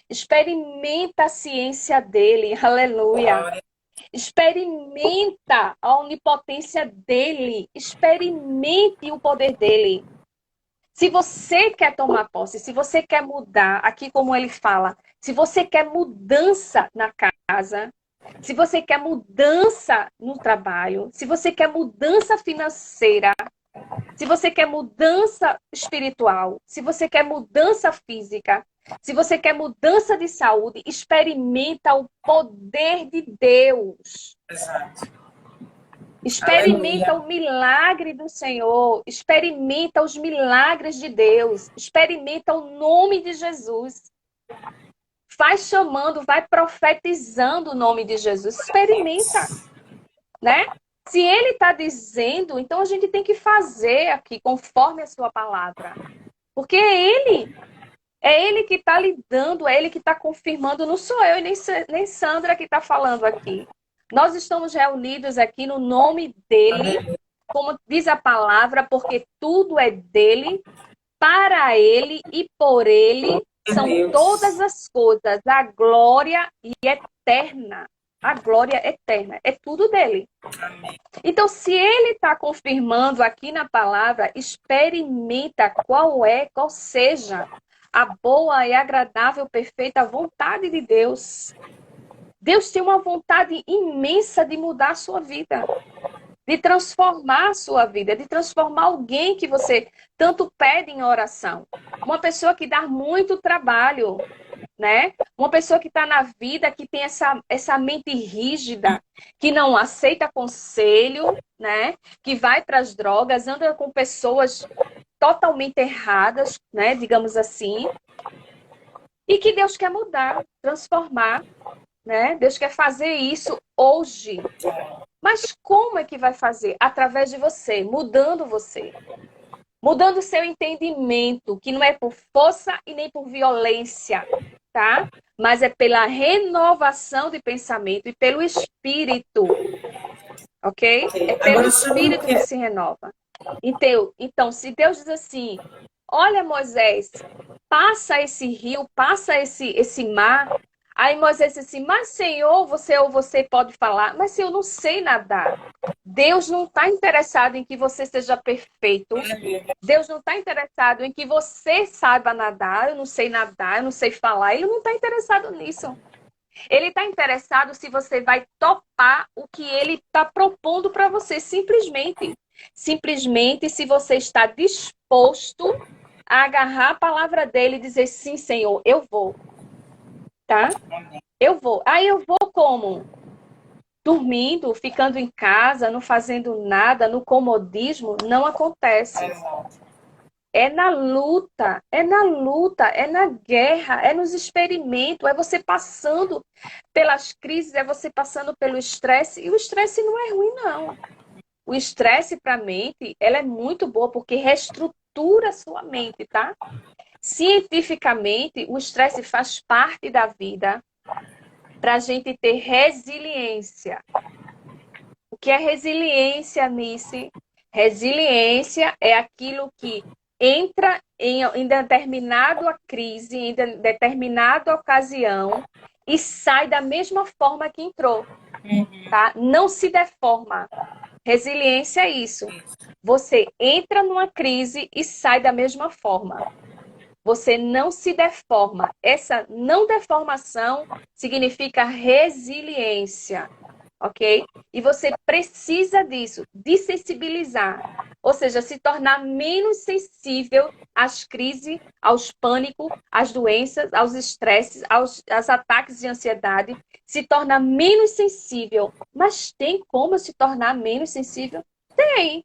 Experimenta a ciência dele, aleluia. Experimenta a onipotência dele, experimente o poder dele. Se você quer tomar posse, se você quer mudar, aqui como ele fala, se você quer mudança na casa, se você quer mudança no trabalho, se você quer mudança financeira, se você quer mudança espiritual, se você quer mudança física, se você quer mudança de saúde, experimenta o poder de Deus. Exato. Experimenta Aleluia. o milagre do Senhor. Experimenta os milagres de Deus. Experimenta o nome de Jesus. Vai chamando, vai profetizando o nome de Jesus. Experimenta, né? Se ele está dizendo, então a gente tem que fazer aqui conforme a sua palavra. Porque é ele. É Ele que está lidando, é Ele que está confirmando, não sou eu e nem Sandra que está falando aqui. Nós estamos reunidos aqui no nome dEle, como diz a palavra, porque tudo é dEle, para Ele e por Ele são todas as coisas, a glória e eterna. A glória eterna, é tudo dele. Então, se ele está confirmando aqui na palavra, experimenta qual seja a boa e agradável, perfeita vontade de Deus. Deus tem uma vontade imensa de mudar a sua vida, de transformar a sua vida, de transformar alguém que você tanto pede em oração. Uma pessoa que dá muito trabalho, né? Uma pessoa que está na vida, que tem essa mente rígida, que não aceita conselho, né? Que vai para as drogas, anda com pessoas totalmente erradas, né? Digamos assim. E que Deus quer mudar, transformar, né? Deus quer fazer isso hoje. Mas como é que vai fazer? Através de você, mudando você. Mudando o seu entendimento, que não é por força e nem por violência, tá? Mas é pela renovação de pensamento e pelo Espírito, ok? É pelo Espírito que se renova. Então, se Deus diz assim, olha, Moisés, passa esse rio, passa esse mar. Aí Moisés disse assim, mas Senhor, você pode falar, mas se eu não sei nadar. Deus não está interessado em que você seja perfeito. Deus não está interessado em que você saiba nadar. Eu não sei nadar, eu não sei falar. Ele não está interessado nisso. Ele está interessado se você vai topar o que ele está propondo para você, simplesmente. Simplesmente se você está disposto a agarrar a palavra dele e dizer, sim, Senhor, eu vou. Tá? Eu vou. Aí eu vou como? Dormindo, ficando em casa, não fazendo nada, no comodismo, não acontece. É na luta, é na guerra, é nos experimentos, é você passando pelas crises, é você passando pelo estresse. E o estresse não é ruim, não. O estresse para a mente, ela é muito boa, porque reestrutura a sua mente, tá? Cientificamente, o estresse faz parte da vida para a gente ter resiliência. O que é resiliência, Nice? Resiliência é aquilo que entra em determinada crise, em determinada ocasião e sai da mesma forma que entrou. Tá? Não se deforma. Resiliência é isso. Você entra numa crise e sai da mesma forma. Você não se deforma. Essa não deformação significa resiliência, ok? E você precisa disso, de sensibilizar. Ou seja, se tornar menos sensível às crises, aos pânicos, às doenças, aos estresses, aos ataques de ansiedade. Se torna menos sensível. Mas tem como se tornar menos sensível? Tem.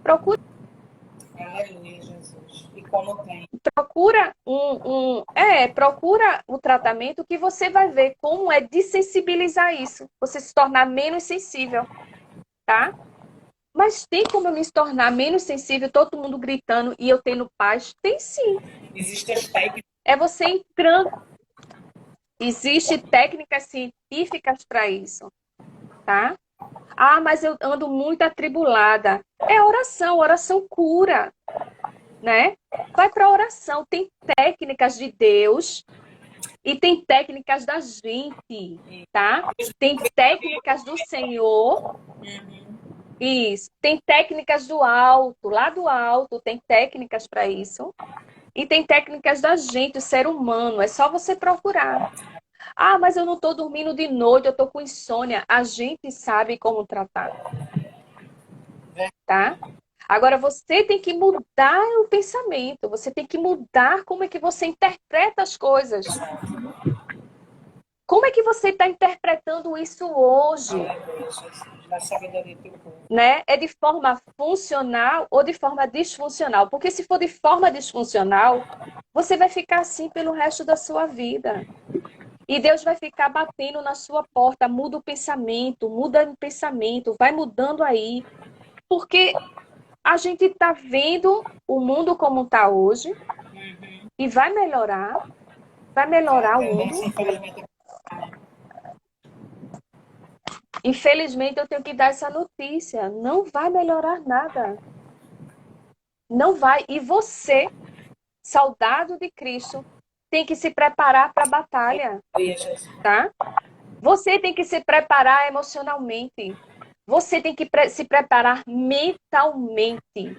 Procura. Aleluia, Jesus. E como tem? Procura procura o tratamento que você vai ver como é desensibilizar isso. Você se tornar menos sensível, tá? Mas tem como eu me tornar menos sensível, todo mundo gritando e eu tendo paz? Tem sim. Existem as técnicas. É você entrando. Existem técnicas científicas para isso, tá? Ah, mas eu ando muito atribulada. É oração cura, né? Vai para oração. Tem técnicas de Deus e tem técnicas da gente, tá? Tem técnicas do Senhor. Isso. Tem técnicas do alto, lá do alto tem técnicas para isso. E tem técnicas da gente, o ser humano. É só você procurar. Ah, mas eu não estou dormindo de noite, eu estou com insônia. A gente sabe como tratar. Tá? Agora, você tem que mudar o pensamento. Você tem que mudar como é que você interpreta as coisas. Como é que você está interpretando isso hoje? Né? É de forma funcional ou de forma disfuncional? Porque se for de forma disfuncional, você vai ficar assim pelo resto da sua vida. E Deus vai ficar batendo na sua porta. Muda o pensamento, vai mudando aí. Porque a gente está vendo o mundo como está hoje E vai melhorar o mundo. Infelizmente, eu tenho que dar essa notícia. Não vai melhorar nada. Não vai. E você, soldado de Cristo, tem que se preparar para a batalha, tá? Você tem que se preparar emocionalmente. Você tem que se preparar mentalmente.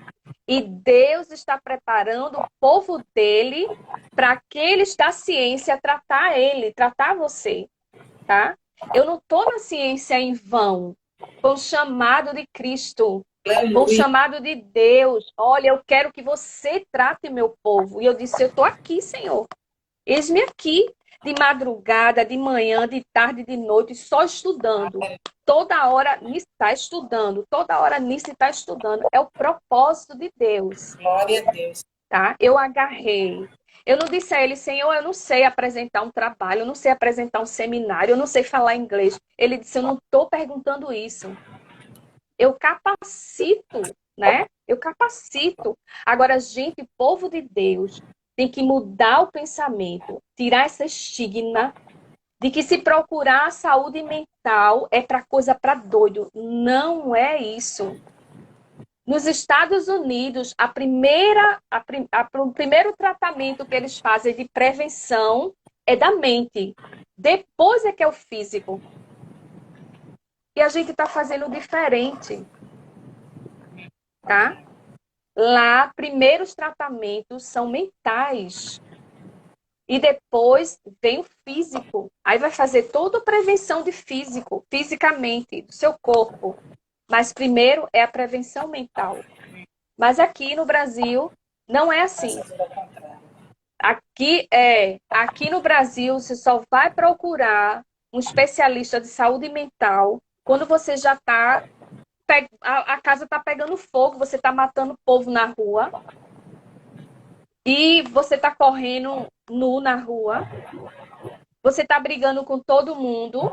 E Deus está preparando o povo dele para aqueles da ciência tratar ele, tratar você, tá? Eu não estou na ciência em vão. Foi um chamado de Cristo. Foi um chamado de Deus. Olha, eu quero que você trate meu povo. E eu disse, eu estou aqui, Senhor. Eis-me aqui, de madrugada, de manhã, de tarde, de noite, só estudando. Toda hora nisso está estudando. Toda hora nisso está estudando. É o propósito de Deus. Glória a Deus. Tá? Eu agarrei. Eu não disse a ele, Senhor, eu não sei apresentar um trabalho, eu não sei apresentar um seminário, eu não sei falar inglês. Ele disse, eu não estou perguntando isso. Eu capacito, né? Eu capacito. Agora, gente, povo de Deus, tem que mudar o pensamento, tirar essa estigma de que se procurar a saúde mental é para coisa para doido. Não é isso. Nos Estados Unidos, o primeiro tratamento que eles fazem de prevenção é da mente. Depois é que é o físico. E a gente está fazendo diferente. Tá? Lá, primeiros tratamentos são mentais. E depois vem o físico. Aí vai fazer toda a prevenção de físico, fisicamente, do seu corpo. Mas primeiro é a prevenção mental. Mas aqui no Brasil não é assim. Aqui no Brasil você só vai procurar um especialista de saúde mental quando você já está a casa está pegando fogo, você está matando o povo na rua e você está correndo nu na rua, você está brigando com todo mundo,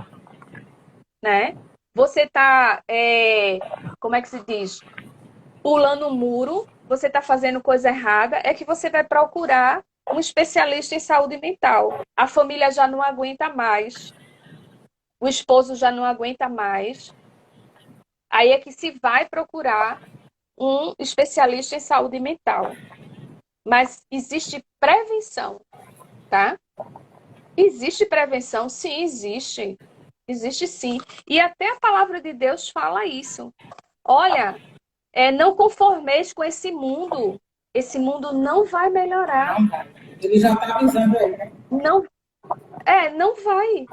né? Você está, como é que se diz? Pulando o muro, você está fazendo coisa errada, é que você vai procurar um especialista em saúde mental. A família já não aguenta mais, o esposo já não aguenta mais. Aí é que se vai procurar um especialista em saúde mental. Mas existe prevenção, tá? Existe prevenção? Sim, existe. Existe sim. E até a palavra de Deus fala isso. Olha, não conformeis com esse mundo. Esse mundo não vai melhorar. Não vai. Ele já está avisando aí, né? Não vai.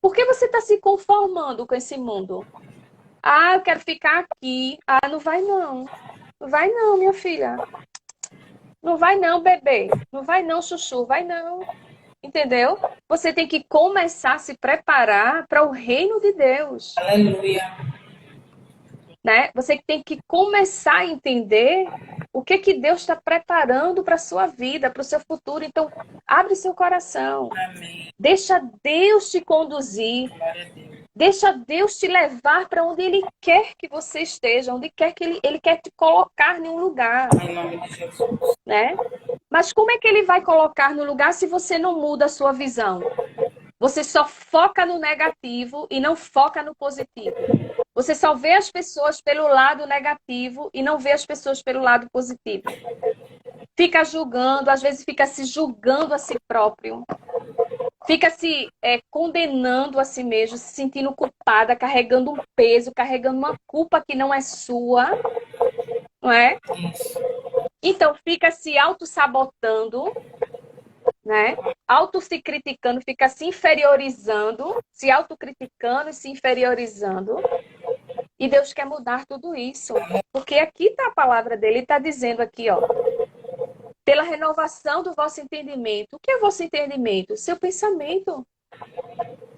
Por que você está se conformando com esse mundo? Ah, eu quero ficar aqui. Ah, não vai não. Não vai não, minha filha. Não vai não, bebê. Não vai não, chuchu. Vai não. Entendeu? Você tem que começar a se preparar para o reino de Deus. Aleluia. Né? Você tem que começar a entender o que Deus está preparando para a sua vida, para o seu futuro. Então, abre seu coração. Amém. Deixa Deus te conduzir. Glória a Deus. Deixa Deus te levar para onde Ele quer que você esteja, onde quer que Ele quer te colocar em um lugar. Em nome de Jesus. Né? Mas como é que Ele vai colocar no lugar se você não muda a sua visão? Você só foca no negativo e não foca no positivo. Você só vê as pessoas pelo lado negativo e não vê as pessoas pelo lado positivo. Fica julgando, às vezes fica se julgando a si próprio. Fica se condenando a si mesmo, se sentindo culpada, carregando um peso, carregando uma culpa que não é sua. Não é? Então fica se auto-sabotando, né? Auto se criticando, fica se inferiorizando, se autocriticando e se inferiorizando. E Deus quer mudar tudo isso. Porque aqui está a palavra dele, ele está dizendo aqui, ó. Pela renovação do vosso entendimento. O que é o vosso entendimento? O seu pensamento.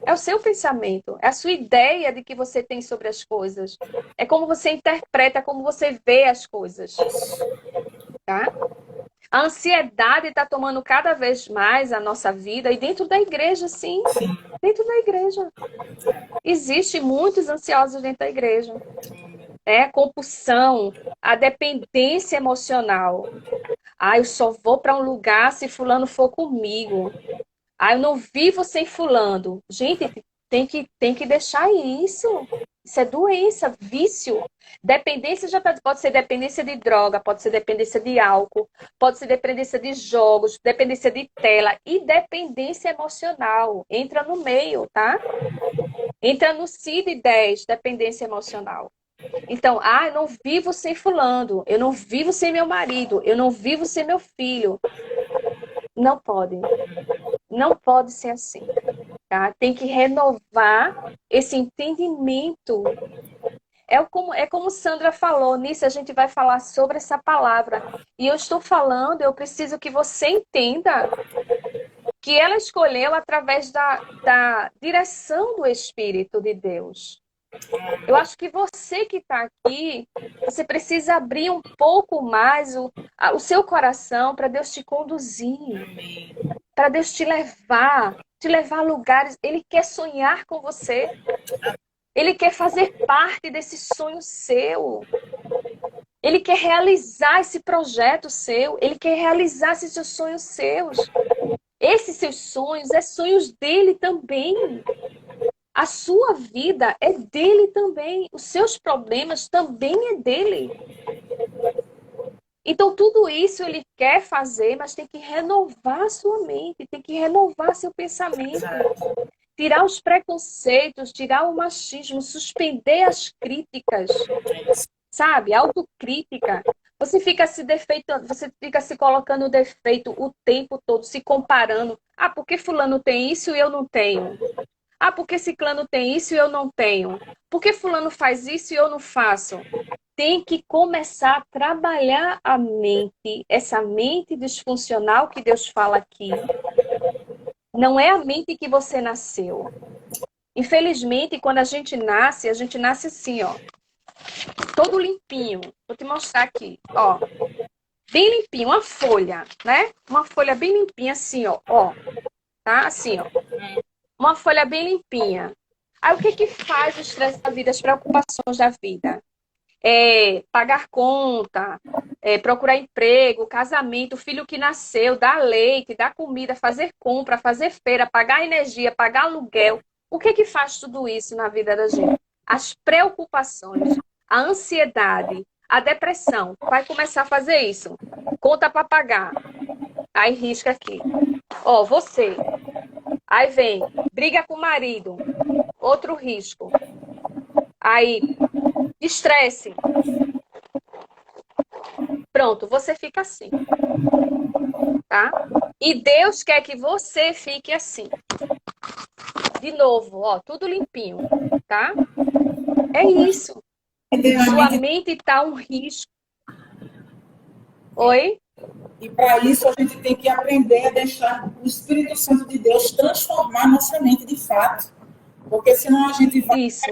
É o seu pensamento. É a sua ideia de que você tem sobre as coisas. É como você interpreta, como você vê as coisas. Tá? A ansiedade está tomando cada vez mais a nossa vida. E dentro da igreja, sim. Dentro da igreja. Existem muitos ansiosos dentro da igreja. A compulsão, a dependência emocional. Ah, eu só vou para um lugar se fulano for comigo. Ah, eu não vivo sem fulano. Gente, tem que deixar isso. Isso é doença, vício. Dependência pode ser dependência de droga, pode ser dependência de álcool, pode ser dependência de jogos, dependência de tela e dependência emocional. Entra no meio, tá? Entra no CID-10, dependência emocional. Então, eu não vivo sem fulano, eu não vivo sem meu marido, eu não vivo sem meu filho. Não pode. Não pode ser assim. Tá? Tem que renovar esse entendimento. É como Sandra falou, nisso a gente vai falar sobre essa palavra. E eu estou falando, eu preciso que você entenda que ela escolheu através da direção do Espírito de Deus. Eu acho que você que está aqui, você precisa abrir um pouco mais o seu coração para Deus te conduzir, para Deus te levar a lugares. Ele quer sonhar com você. Ele quer fazer parte desse sonho seu. Ele quer realizar esse projeto seu. Ele quer realizar esses seus sonhos seus. Esses seus sonhos é sonhos dele também. A sua vida é dele também. Os seus problemas também é dele. Então, tudo isso ele quer fazer, mas tem que renovar a sua mente, tem que renovar seu pensamento. Tirar os preconceitos, tirar o machismo, suspender as críticas, sabe? Autocrítica. Você fica se colocando defeito o tempo todo, se comparando. Ah, porque fulano tem isso e eu não tenho? Ah, porque ciclano tem isso e eu não tenho? Por que fulano faz isso e eu não faço? Tem que começar a trabalhar a mente, essa mente disfuncional que Deus fala aqui. Não é a mente que você nasceu. Infelizmente, quando a gente nasce assim, ó. Todo limpinho. Vou te mostrar aqui, ó. Bem limpinho, uma folha, né? Uma folha bem limpinha assim, ó. Tá? Assim, ó. Uma folha bem limpinha. Aí o que faz o estresse da vida, as preocupações da vida? Pagar conta, procurar emprego, casamento, filho que nasceu, dar leite, dar comida, fazer compra, fazer feira, pagar energia, pagar aluguel. O que faz tudo isso na vida da gente? As preocupações, a ansiedade, a depressão. Vai começar a fazer isso. Conta para pagar. Aí risca aqui. Ó, você. Aí vem, briga com o marido. Outro risco. Aí, estresse. Pronto, você fica assim. Tá? E Deus quer que você fique assim. De novo, ó, tudo limpinho, tá? É isso. Sua mente está um risco. Oi? E para isso a gente tem que aprender a deixar o Espírito Santo de Deus transformar nossa mente de fato. Porque senão a gente vai, isso.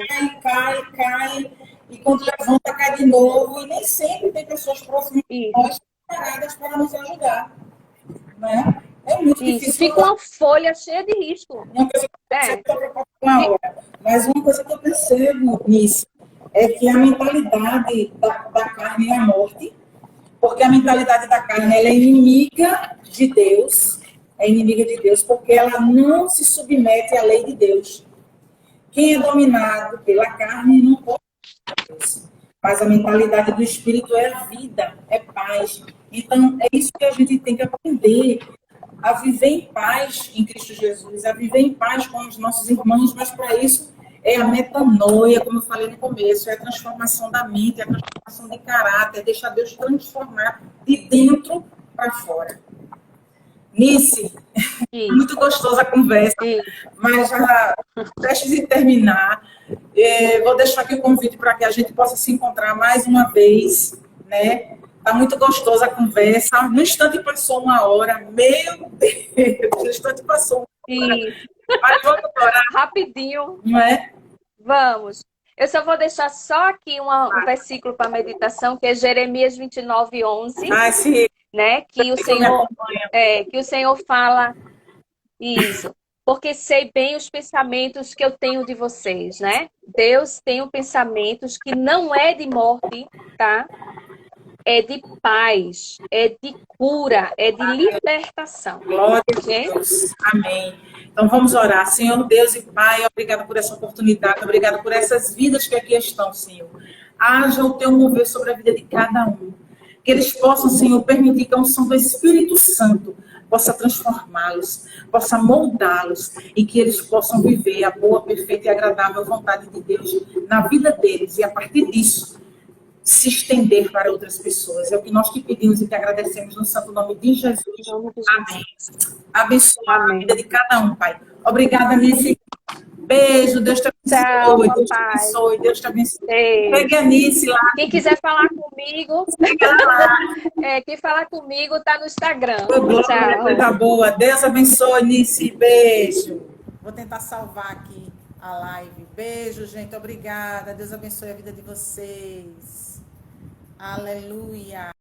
cai, e quando levanta, cai de novo. E nem sempre tem pessoas próximas de nós preparadas para nos ajudar. Né? É muito difícil. Fica uma folha cheia de risco. Uma coisa que mas uma coisa que eu percebo nisso é que a mentalidade da carne é a morte, porque a mentalidade da carne ela é inimiga de Deus, porque ela não se submete à lei de Deus. Quem é dominado pela carne não pode ser Deus. Mas a mentalidade do Espírito é a vida, é paz. Então, é isso que a gente tem que aprender, a viver em paz em Cristo Jesus, a viver em paz com os nossos irmãos, mas para isso é a metanoia, como eu falei no começo, é a transformação da mente, é a transformação de caráter, é deixar Deus transformar de dentro para fora. Nice, muito gostosa a conversa, mas já prestes de terminar, vou deixar aqui o convite para que a gente possa se encontrar mais uma vez, né? Está muito gostosa a conversa. No instante passou uma hora. Meu Deus, no instante passou uma hora. Mas vamos orar. Rapidinho. Não é? Vamos. Eu só vou deixar só aqui um versículo para meditação, que é Jeremias 29:11. Sim. Né? Que o Senhor fala isso. Porque sei bem os pensamentos que eu tenho de vocês, né? Deus tem pensamentos que não é de morte, tá? é de paz, é de cura, é de libertação. Glória a Ok? Deus. Amém. Então vamos orar. Senhor Deus e Pai, obrigada por essa oportunidade, obrigada por essas vidas que aqui estão, Senhor. Haja o teu mover sobre a vida de cada um. Que eles possam, Senhor, permitir que a unção do Espírito Santo possa transformá-los, possa moldá-los e que eles possam viver a boa, perfeita e agradável vontade de Deus na vida deles e a partir disso se estender para outras pessoas. É o que nós te pedimos e te agradecemos no santo nome de Jesus. Em nome de Amém. Jesus. Abençoa a Amém. vida de cada um, Pai. Obrigada, Nice. Beijo, Deus te Tchau, abençoe, Deus te papai. abençoe, Deus te abençoe. Beijo. Pegue a Nice lá. Quem quiser falar comigo, Pega lá. quem falar comigo tá no Instagram. Glória, Tchau. coisa boa. Deus abençoe, Nice. Beijo. Vou tentar salvar aqui a live. Beijo, gente. Obrigada. Deus abençoe a vida de vocês. Aleluia.